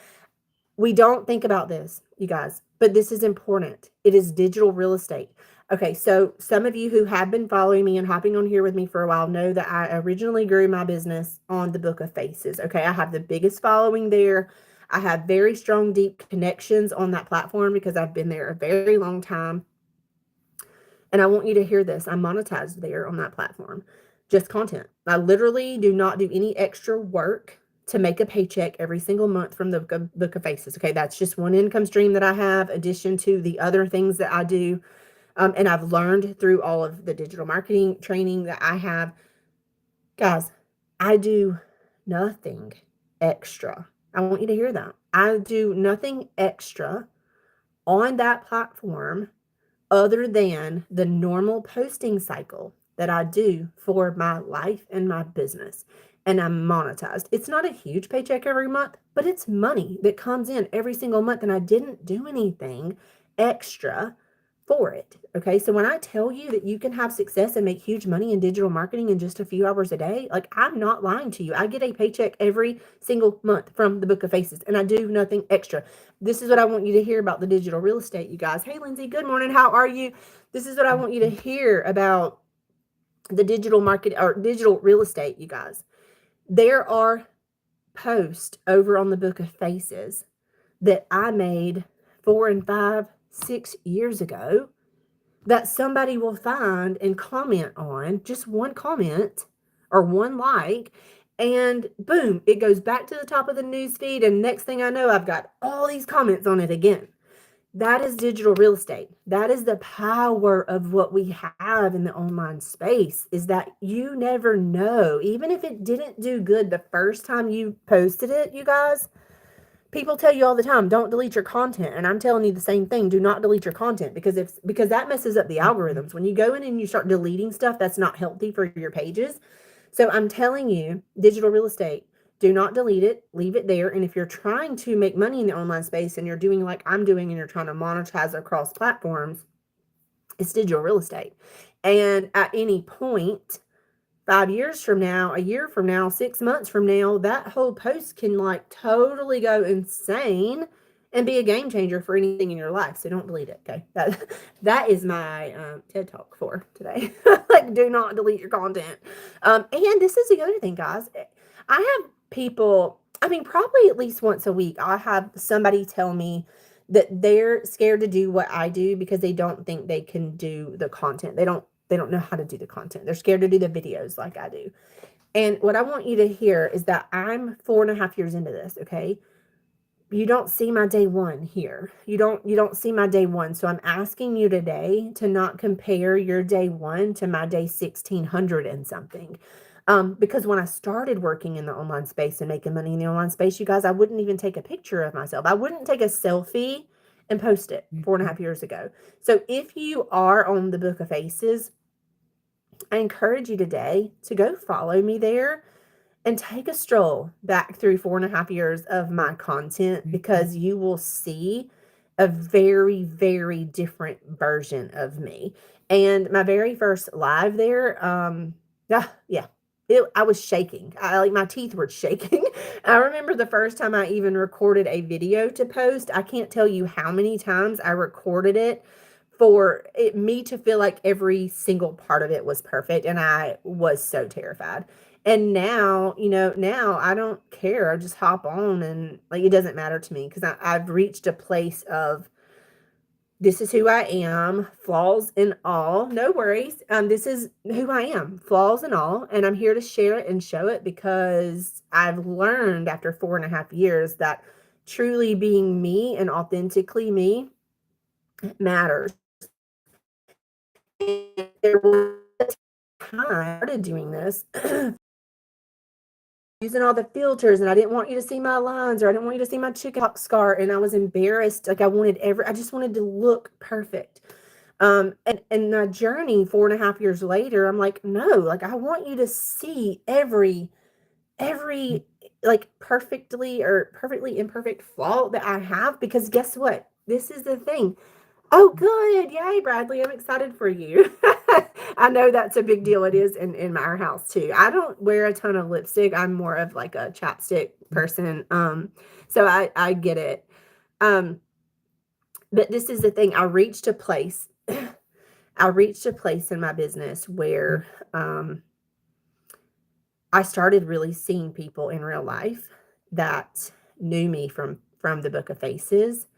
A: We don't think about this, you guys, but this is important. It is digital real estate. Okay, so some of you who have been following me and hopping on here with me for a while know that I originally grew my business on the Book of Faces. Okay, I have the biggest following there. I have very strong, deep connections on that platform because I've been there a very long time. And I want you to hear this. I'm monetized there on that platform. Just content. I literally do not do any extra work to make a paycheck every single month from the Book of Faces. Okay, that's just one income stream that I have, addition to the other things that I do. And I've learned through all of the digital marketing training that I have. Guys, I do nothing extra. I want you to hear that. I do nothing extra on that platform other than the normal posting cycle that I do for my life and my business. And I'm monetized. It's not a huge paycheck every month, but it's money that comes in every single month. And I didn't do anything extra for it. Okay. So when I tell you that you can have success and make huge money in digital marketing in just a few hours a day, like, I'm not lying to you. I get a paycheck every single month from the Book of Faces and I do nothing extra. This is what I want you to hear about the digital real estate, you guys. Hey, Lindsay, good morning. How are you? This is what I want you to hear about the digital market or digital real estate, you guys. There are posts over on the Book of Faces that I made 4 and 5, 6 years ago that somebody will find and comment on, just one comment or one like, and boom, it goes back to the top of the news feed. And next thing I know, I've got all these comments on it again. That is digital real estate. That is the power of what we have in the online space, is that you never know. Even if it didn't do good the first time you posted it, you guys, people tell you all the time, don't delete your content. And I'm telling you the same thing. Do not delete your content, because that messes up the algorithms. When you go in and you start deleting stuff, that's not healthy for your pages. So I'm telling you, digital real estate, do not delete it, leave it there. And if you're trying to make money in the online space and you're doing like I'm doing and you're trying to monetize across platforms, it's digital real estate. And at any point, 5 years from now, a year from now, 6 months from now, that whole post can like totally go insane and be a game changer for anything in your life. So don't delete it. Okay. That is my TED talk for today. Like, do not delete your content. And this is the other thing, guys. I have people, I mean, probably at least once a week, I have somebody tell me that they're scared to do what I do because they don't think they can do the content. They don't know how to do the content. They're scared to do the videos like I do. And what I want you to hear is that I'm 4.5 years into this, okay? You don't see my day one here. You don't see my day one. So I'm asking you today to not compare your day one to my day 1600 and something. Because when I started working in the online space and making money in the online space, you guys, I wouldn't even take a picture of myself. I wouldn't take a selfie and post it 4.5 years ago. So if you are on the Book of Faces, I encourage you today to go follow me there and take a stroll back through 4.5 years of my content, because you will see a very, very different version of me. And my very first live there, yeah, I was shaking. Like my teeth were shaking. I remember the first time I even recorded a video to post. I can't tell you how many times I recorded it for me to feel like every single part of it was perfect. And I was so terrified. And now, now I don't care. I just hop on and like, it doesn't matter to me, because I've reached a place of, this is who I am, flaws and all, no worries. This is who I am, flaws and all. And I'm here to share it and show it, because I've learned after 4.5 years that truly being me and authentically me matters. And there was a time I started doing this, using all the filters, and I didn't want you to see my lines, or I didn't want you to see my chicken pox scar, and I was embarrassed. Like I just wanted to look perfect. And my journey 4.5 years later, I'm like, no, like I want you to see every like perfectly imperfect flaw that I have, because guess what? This is the thing. Oh, good. Yay, Bradley. I'm excited for you. I know that's a big deal. It is in our house too. I don't wear a ton of lipstick. I'm more of like a chapstick person. So I get it. But this is the thing. I reached a place in my business where I started really seeing people in real life that knew me from the Book of Faces.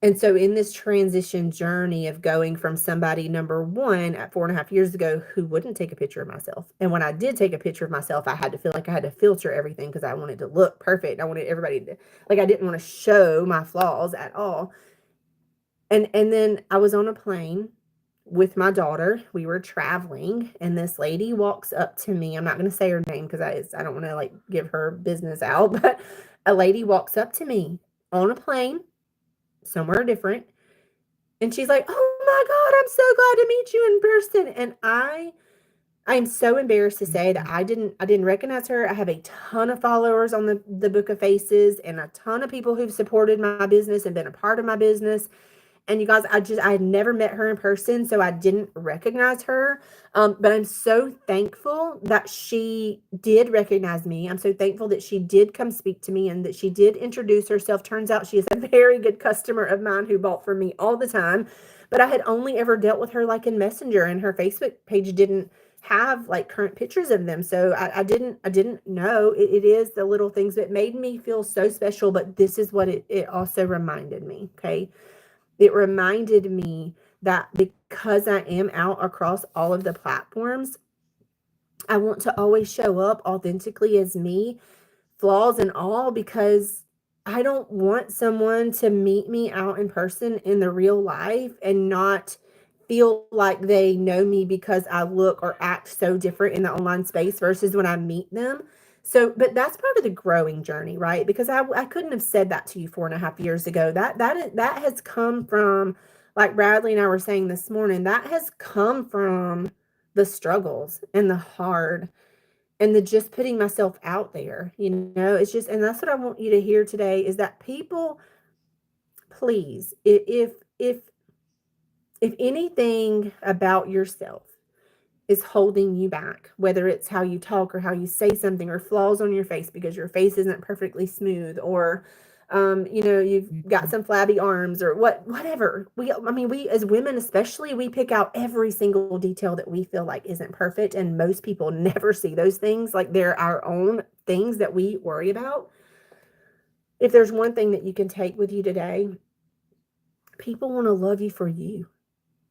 A: And so in this transition journey of going from somebody, number one, at 4.5 years ago, who wouldn't take a picture of myself. And when I did take a picture of myself, I had to feel like I had to filter everything, because I wanted to look perfect. I wanted everybody to, like, I didn't want to show my flaws at all. And then I was on a plane with my daughter. We were traveling, and this lady walks up to me. I'm not going to say her name because I don't want to like give her business out, but a lady walks up to me on a plane somewhere different, and she's like, oh my God, I'm so glad to meet you in person. And I'm so embarrassed to say that I didn't recognize her. I have a ton of followers on the Book of Faces, and a ton of people who've supported my business and been a part of my business. And you guys, I had never met her in person, so I didn't recognize her. But I'm so thankful that she did recognize me. I'm so thankful that she did come speak to me and that she did introduce herself. Turns out she is a very good customer of mine who bought from me all the time. But I had only ever dealt with her like in Messenger, and her Facebook page didn't have like current pictures of them. So I didn't know. It is the little things that made me feel so special. But this is what it also reminded me. Okay. It reminded me that because I am out across all of the platforms, I want to always show up authentically as me, flaws and all, because I don't want someone to meet me out in person in the real life and not feel like they know me because I look or act so different in the online space versus when I meet them. So, but that's part of the growing journey, right? Because I couldn't have said that to you 4.5 years ago. That has come from, like Bradley and I were saying this morning, that has come from the struggles and the hard and the just putting myself out there. It's just, and that's what I want you to hear today is that people, please, if anything about yourself is holding you back, whether it's how you talk or how you say something or flaws on your face because your face isn't perfectly smooth, or you've got some flabby arms or whatever. We as women especially, we pick out every single detail that we feel like isn't perfect, and most people never see those things. Like, they're our own things that we worry about. If there's one thing that you can take with you today, people want to love you for you.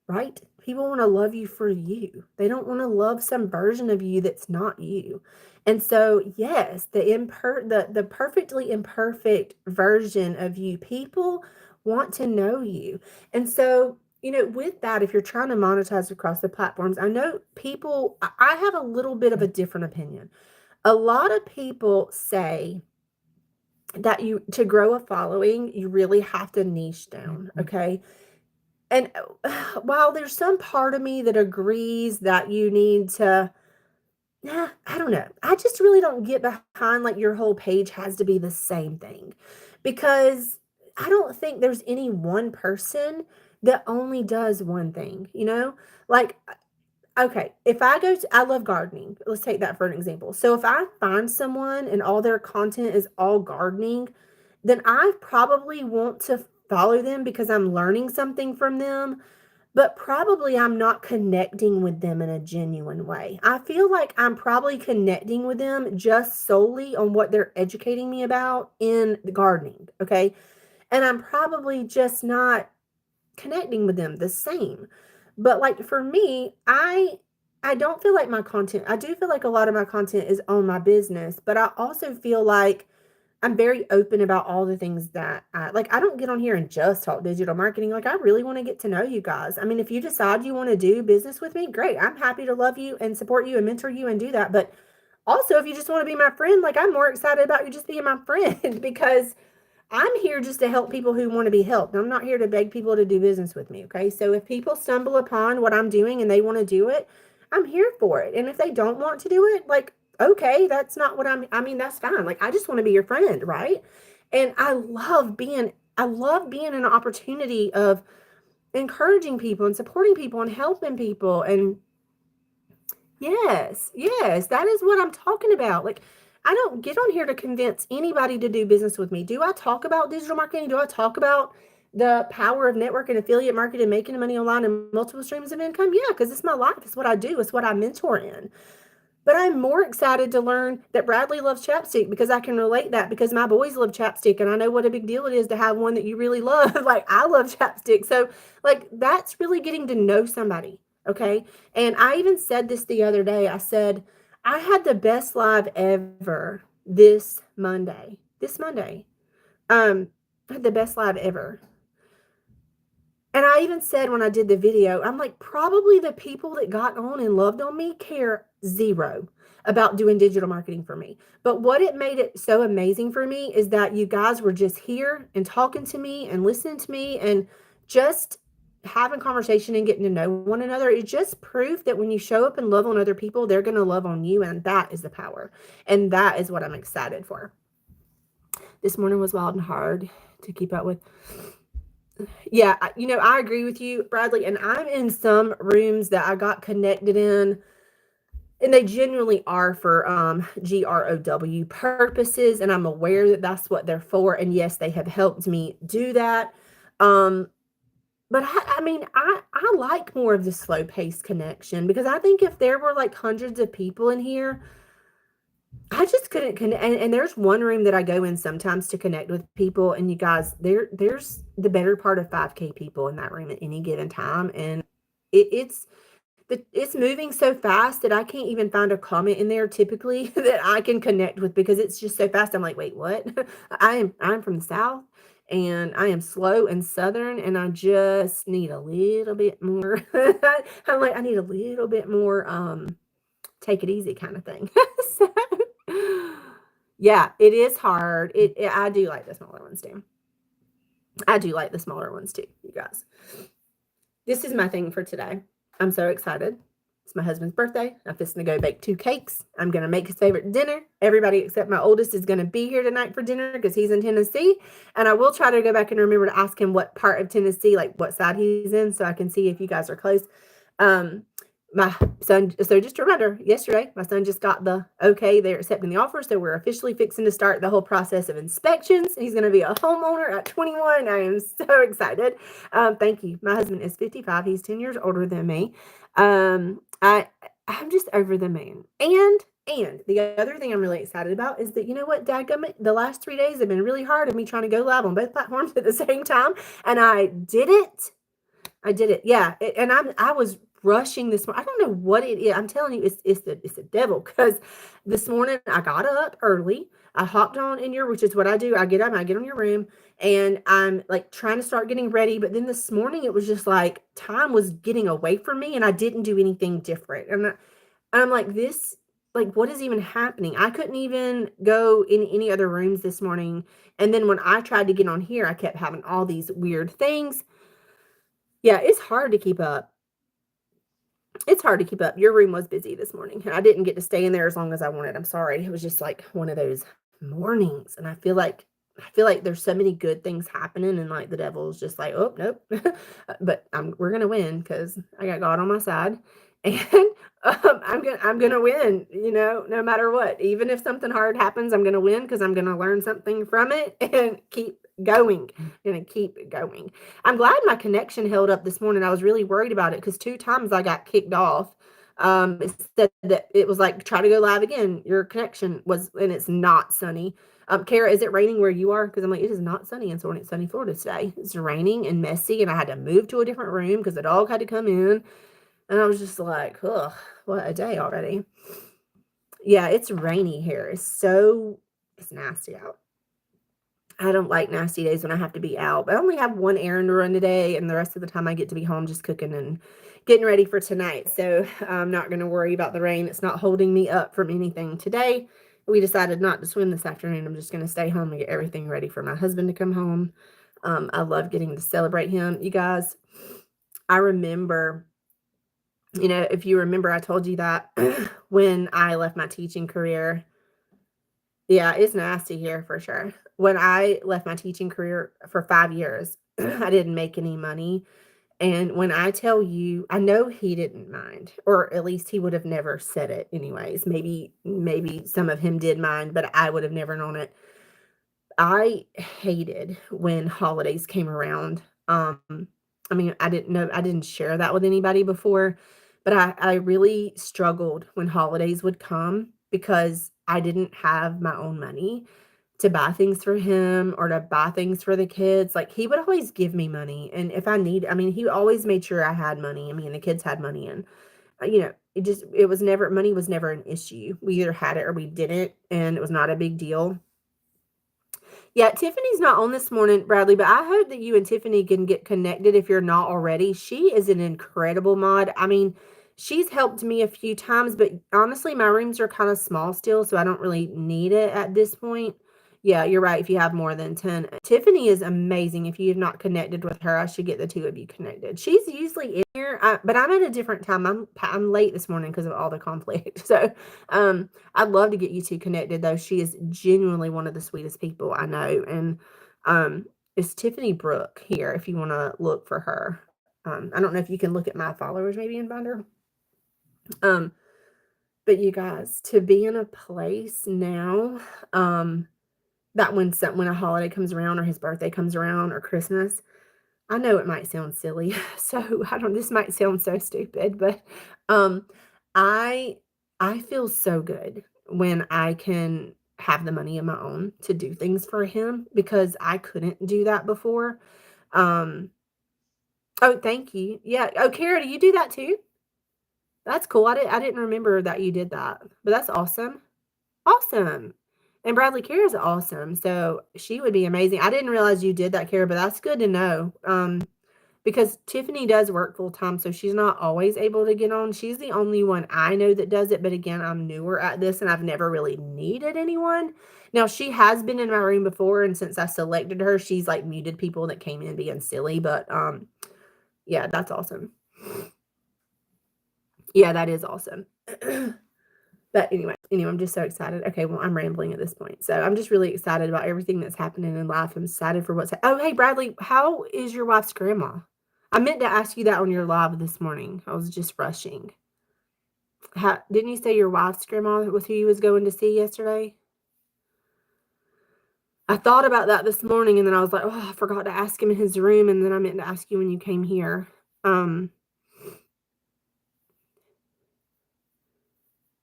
A: Right? People want to love you for you. They don't want to love some version of you that's not you. And so, yes, the perfectly imperfect version of you, people want to know you. And so, with that, if you're trying to monetize across the platforms, I know I have a little bit of a different opinion. A lot of people say that to grow a following, you really have to niche down, okay? And while there's some part of me that agrees that you need to, I don't know. I just really don't get behind like your whole page has to be the same thing, because I don't think there's any one person that only does one thing. Like, okay, if I love gardening. Let's take that for an example. So if I find someone and all their content is all gardening, then I probably want to follow them because I'm learning something from them, but probably I'm not connecting with them in a genuine way. I feel like I'm probably connecting with them just solely on what they're educating me about in the gardening, okay? And I'm probably just not connecting with them the same. But like for me, I don't feel like I do feel like a lot of my content is on my business, but I also feel like I'm very open about all the things that I don't get on here and just talk digital marketing. Like, I really want to get to know you guys. I mean, if you decide you want to do business with me, great. I'm happy to love you and support you and mentor you and do that. But also, if you just want to be my friend, like, I'm more excited about you just being my friend because I'm here just to help people who want to be helped. I'm not here to beg people to do business with me. Okay. So if people stumble upon what I'm doing and they want to do it, I'm here for it. And if they don't want to do it, like, okay, that's not what that's fine. Like, I just want to be your friend. Right. And I love being an opportunity of encouraging people and supporting people and helping people. And yes, yes, that is what I'm talking about. Like, I don't get on here to convince anybody to do business with me. Do I talk about digital marketing? Do I talk about the power of network and affiliate marketing, making money online and multiple streams of income? Yeah, because it's my life. It's what I do. It's what I mentor in. But I'm more excited to learn that Bradley loves chapstick because I can relate that because my boys love chapstick and I know what a big deal it is to have one that you really love. Like, I love chapstick. So, like, that's really getting to know somebody. Okay. And I even said this the other day. I said, I had the best live ever this Monday. This Monday. I had the best live ever. And I even said when I did the video, I'm like, probably the people that got on and loved on me care zero about doing digital marketing for me. But what it made it so amazing for me is that you guys were just here and talking to me and listening to me and just having conversation and getting to know one another. It's just proof that when you show up and love on other people, they're going to love on you. And that is the power. And that is what I'm excited for. This morning was wild and hard to keep up with. Yeah, I agree with you, Bradley. And I'm in some rooms that I got connected in, and they genuinely are for GROW purposes. And I'm aware that that's what they're for. And yes, they have helped me do that. But I like more of the slow paced connection because I think if there were like hundreds of people in here, I just couldn't connect. And there's one room that I go in sometimes to connect with people. And you guys, there's the better part of 5K people in that room at any given time. And it's moving so fast that I can't even find a comment in there typically that I can connect with because it's just so fast. I'm like, wait, what? I'm from the South and I am slow and Southern and I just need a little bit more. I'm like, I need a little bit more take it easy kind of thing. So Yeah, it is hard. I do like the smaller ones too. I do like the smaller ones too, you guys. This is my thing for today. I'm so excited. It's my husband's birthday. I'm fixing to go bake 2 cakes. I'm going to make his favorite dinner. Everybody except my oldest is going to be here tonight for dinner because he's in Tennessee. And I will try to go back and remember to ask him what part of Tennessee, like what side he's in, so I can see if you guys are close. My son, so just a reminder, yesterday, my son just got the okay, they're accepting the offer, so we're officially fixing to start the whole process of inspections. He's going to be a homeowner at 21. I am so excited. Thank you. My husband is 55. He's 10 years older than me. I'm just over the moon. And the other thing I'm really excited about is that, you know what, dadgummit, the last 3 days have been really hard of me trying to go live on both platforms at the same time, and I did it. Yeah, and I was rushing this morning. I don't know what it is. I'm telling you, it's the devil. Because this morning I got up early. I hopped on in your, which is what I do. I get up, I get on your room, and I'm like trying to start getting ready. But then this morning it was just like time was getting away from me, and I didn't do anything different. And I'm like, this, like, what is even happening? I couldn't even go in any other rooms this morning. And then when I tried to get on here, I kept having all these weird things. Yeah, it's hard to keep up. It's hard to keep up. Your room was busy this morning, and I didn't get to stay in there as long as I wanted. I'm sorry. It was just like one of those mornings, and I feel like there's so many good things happening, and like the devil's just like, oh nope. But we're gonna win because I got God on my side, and I'm gonna win. No matter what. Even if something hard happens, I'm gonna win because I'm gonna learn something from it and keep going. Gonna keep going. I'm glad my connection held up this morning. I was really worried about it because 2 times I got kicked off. It said that it was like, try to go live again. Your connection was, and it's not sunny. Kara, is it raining where you are? Because I'm like, it is not sunny in sunny Florida today. It's raining and messy, and I had to move to a different room because the dog had to come in. And I was just like, ugh, what a day already. Yeah, it's rainy here. It's nasty out. I don't like nasty days when I have to be out. But I only have 1 errand to run today, and the rest of the time I get to be home just cooking and getting ready for tonight. So I'm not going to worry about the rain. It's not holding me up from anything today. We decided not to swim this afternoon. I'm just going to stay home and get everything ready for my husband to come home. I love getting to celebrate him. You guys, I remember, if you remember, I told you that when I left my teaching career. Yeah, it's nasty here for sure. When I left my teaching career for 5 years, I didn't make any money. And when I tell you, I know he didn't mind, or at least he would have never said it anyways. Maybe some of him did mind, but I would have never known it. I hated when holidays came around. I mean, I didn't share that with anybody before, but I really struggled when holidays would come because I didn't have my own money to buy things for him or to buy things for the kids. Like, he would always give me money, and if he always made sure I had money. I mean, the kids had money, and money was never an issue. We either had it or we didn't, and it was not a big deal. Yeah, Tiffany's not on this morning, Bradley, but I hope that you and Tiffany can get connected if you're not already. She is an incredible mod. I mean, she's helped me a few times, but honestly, my rooms are kind of small still, so I don't really need it at this point. Yeah, you're right. If you have more than 10, Tiffany is amazing. If you have not connected with her, I should get the 2 of you connected. She's usually in here, but I'm at a different time. I'm late this morning because of all the conflict. So, I'd love to get you 2 connected, though. She is genuinely one of the sweetest people I know, and it's Tiffany Brooke here. If you want to look for her, I don't know if you can look at my followers maybe and find her. But you guys, to be in a place now, that when a holiday comes around or his birthday comes around or Christmas, I know it might sound silly. So this might sound so stupid, but I I feel so good when I can have the money of my own to do things for him because I couldn't do that before. Um, oh, thank you. Yeah. Oh, Kara, do you do that too? That's cool. I didn't remember that you did that, but that's awesome. Awesome. And Bradley, Kara's awesome. So she would be amazing. I didn't realize you did that, Kara, but that's good to know. because Tiffany does work full time, so she's not always able to get on. She's the only one I know that does it, but again, I'm newer at this and I've never really needed anyone. Now, she has been in my room before, and since I selected her, she's like muted people that came in being silly, but yeah, that's awesome. Yeah, that is awesome. But anyway, I'm just so excited. Okay, well, I'm rambling at this point. So I'm just really excited about everything that's happening in life. I'm excited for what's oh, hey, Bradley, how is your wife's grandma? I meant to ask you that on your live this morning. I was just rushing. Didn't you say your wife's grandma was who you was going to see yesterday? I thought about that this morning, and then I was like, oh, I forgot to ask him in his room, and then I meant to ask you when you came here.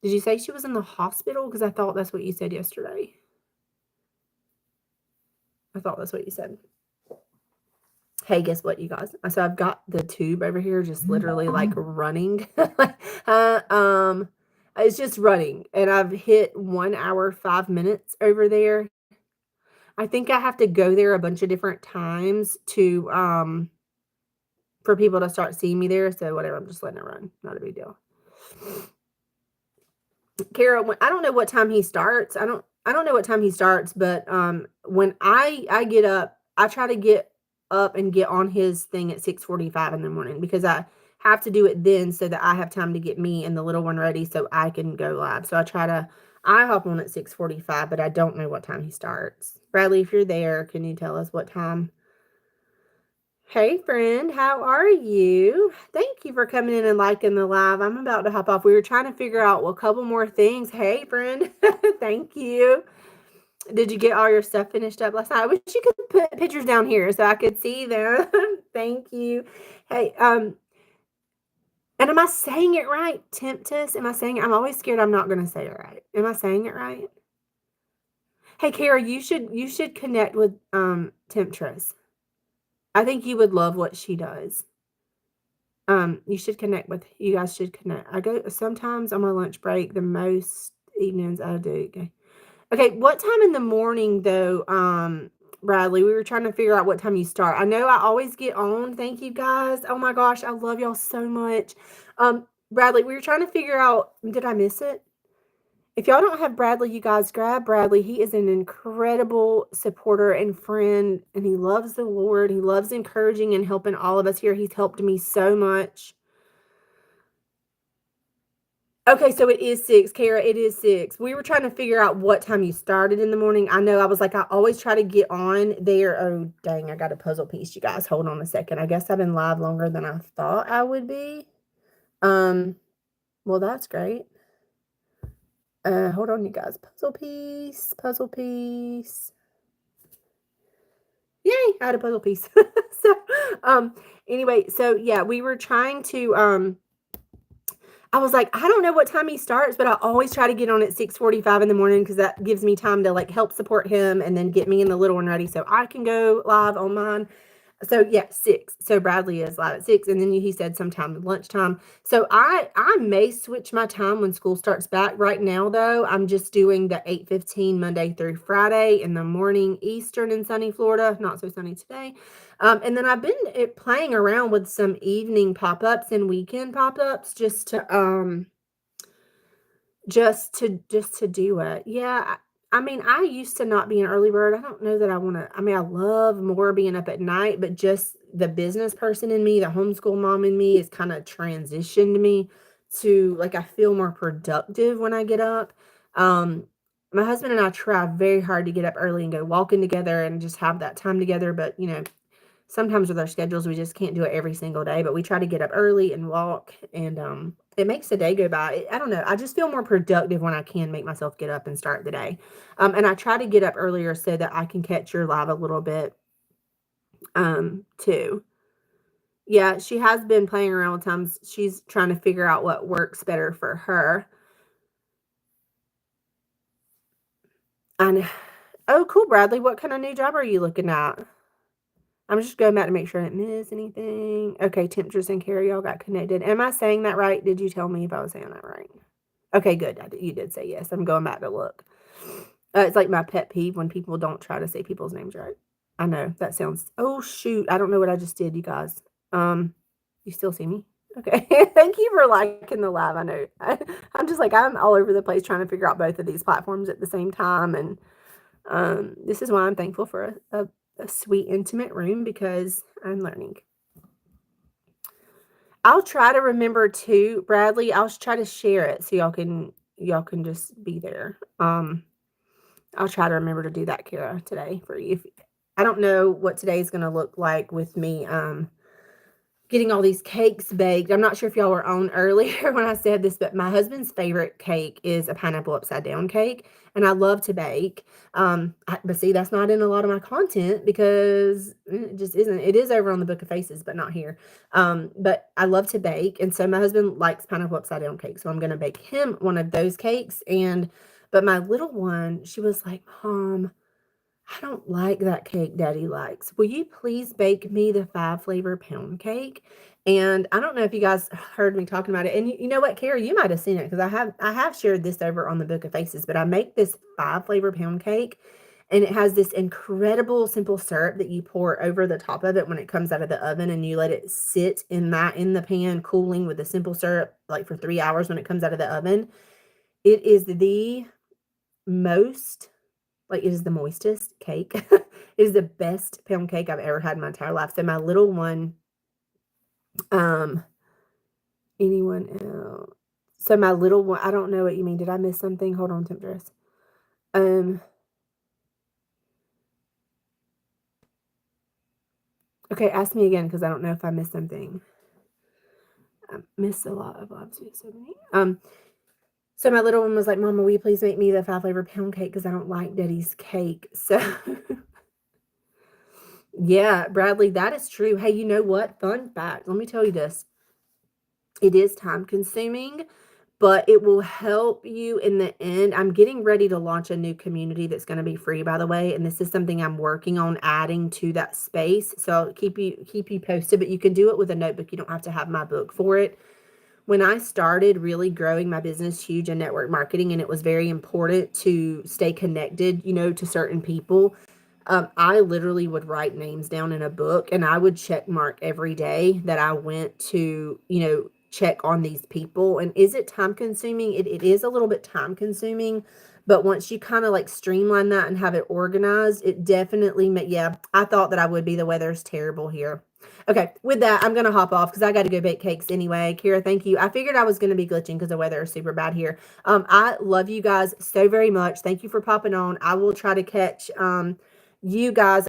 A: Did you say she was in the hospital? Because I thought that's what you said yesterday. I thought that's what you said. Hey, guess what, you guys? So I've got the tube over here just literally like running. It's just running, and I've hit 1 hour, 5 minutes over there. I think I have to go there a bunch of different times to for people to start seeing me there. So whatever, I'm just letting it run. Not a big deal. Kara, I don't know what time he starts. I don't know what time he starts, but when I get up, I try to get up and get on his thing at 6:45 in the morning, because I have to do it then so that I have time to get me and the little one ready so I can go live. So I hop on at 6:45, but I don't know what time he starts. Bradley, if you're there, can you tell us what time? Hey, friend, how are you? Thank you for coming in and liking the live. I'm about to hop off. We were trying to figure out a couple more things. Hey, friend, thank you. Did you get all your stuff finished up last night? I wish you could put pictures down here so I could see them. Thank you. Hey, and am I saying it right? Temptus? Am I saying it? I'm always scared I'm not going to say it right. Am I saying it right? Hey, Kara, you should connect with Temptress. I think you would love what she does. You should connect with. You guys should connect. I go sometimes on my lunch break. The most evenings I do. Okay, what time in the morning though, Bradley? We were trying to figure out what time you start. I know I always get on. Thank you guys. Oh my gosh, I love y'all so much. Bradley, we were trying to figure out. Did I miss it? If y'all don't have Bradley, you guys grab Bradley. He is an incredible supporter and friend, and he loves the Lord. He loves encouraging and helping all of us here. He's helped me so much. Okay, so it is 6, Kara. It is 6. We were trying to figure out what time you started in the morning. I know I was like, I always try to get on there. Oh, dang, I got a puzzle piece, you guys. Hold on a second. I guess I've been live longer than I thought I would be. Well, that's great. Hold on, you guys. Puzzle piece. Yay, I had a puzzle piece. So, anyway, so yeah, we were trying to, I was like, I don't know what time he starts, but I always try to get on at 6:45 in the morning because that gives me time to like help support him and then get me and the little one ready so I can go live on mine. So yeah, 6. So Bradley is live at 6, and then he said sometime lunchtime. So I may switch my time when school starts back. Right now, though, I'm just doing the 8:15 Monday through Friday in the morning, Eastern in sunny Florida. Not so sunny today. And then I've been playing around with some evening pop-ups and weekend pop-ups just to do it. Yeah. I mean, I used to not be an early bird. I don't know that I want to. I mean, I love more being up at night, but just the business person in me, the homeschool mom in me, has kind of transitioned me to like I feel more productive when I get up. My husband and I try very hard to get up early and go walking together and just have that time together. But sometimes with our schedules, we just can't do it every single day. But we try to get up early and walk, and it makes the day go by. I don't know. I just feel more productive when I can make myself get up and start the day. And I try to get up earlier so that I can catch your live a little bit, too. Yeah, she has been playing around with times. She's trying to figure out what works better for her. And oh, cool, Bradley. What kind of new job are you looking at? I'm just going back to make sure I didn't miss anything. Okay, Temptress and Carrie, y'all got connected. Am I saying that right? Did you tell me if I was saying that right? Okay, good. You did say yes. I'm going back to look. It's like my pet peeve when people don't try to say people's names right. I know that sounds. Oh shoot! I don't know what I just did, you guys. You still see me? Okay. Thank you for liking the live. I know I'm just like I'm all over the place trying to figure out both of these platforms at the same time, and this is why I'm thankful for a sweet intimate room because I'm learning. I'll try to remember too, Bradley. I'll try to share it so y'all can just be there. I'll try to remember to do that, Kara, today for you. I don't know what today's gonna look like with me. Getting all these cakes baked. I'm not sure if y'all were on earlier when I said this, but my husband's favorite cake is a pineapple upside down cake, and I love to bake. But see, that's not in a lot of my content because it just isn't. It is over on the Book of Faces, but not here. But I love to bake, and so my husband likes pineapple upside down cake, so I'm gonna bake him one of those cakes. But my little one, she was like, "Mom, I don't like that cake Daddy likes. Will you please bake me the 5 flavor pound cake?" And I don't know if you guys heard me talking about it. And you know what, Carrie, you might have seen it because I have shared this over on the Book of Faces, but I make this 5 flavor pound cake and it has this incredible simple syrup that you pour over the top of it when it comes out of the oven and you let it sit in the pan cooling with the simple syrup like for 3 hours when it comes out of the oven. It is the most like, it is the moistest cake. It is the best pound cake I've ever had in my entire life. So my little one, um, anyone else? So my little one, I don't know what you mean. Did I miss something? Hold on, Temptress. Um, okay, ask me again because I don't know if I missed something. I missed a lot of lives. So many. So my little one was like, "Mama, will you please make me the 5 flavor pound cake because I don't like Daddy's cake." So yeah, Bradley, that is true. Hey, you know what? Fun fact. Let me tell you this. It is time consuming, but it will help you in the end. I'm getting ready to launch a new community that's going to be free, by the way, and this is something I'm working on adding to that space. So I'll keep you posted, but you can do it with a notebook. You don't have to have my book for it. When I started really growing my business huge in network marketing, and it was very important to stay connected, to certain people. I literally would write names down in a book and I would check mark every day that I went to, check on these people. And is it time consuming? It is a little bit time consuming, but once you kind of like streamline that and have it organized, it definitely, yeah, I thought that I would be. The weather's terrible here. Okay, with that, I'm going to hop off because I got to go bake cakes anyway. Kira, thank you. I figured I was going to be glitching because the weather is super bad here. I love you guys so very much. Thank you for popping on. I will try to catch, you guys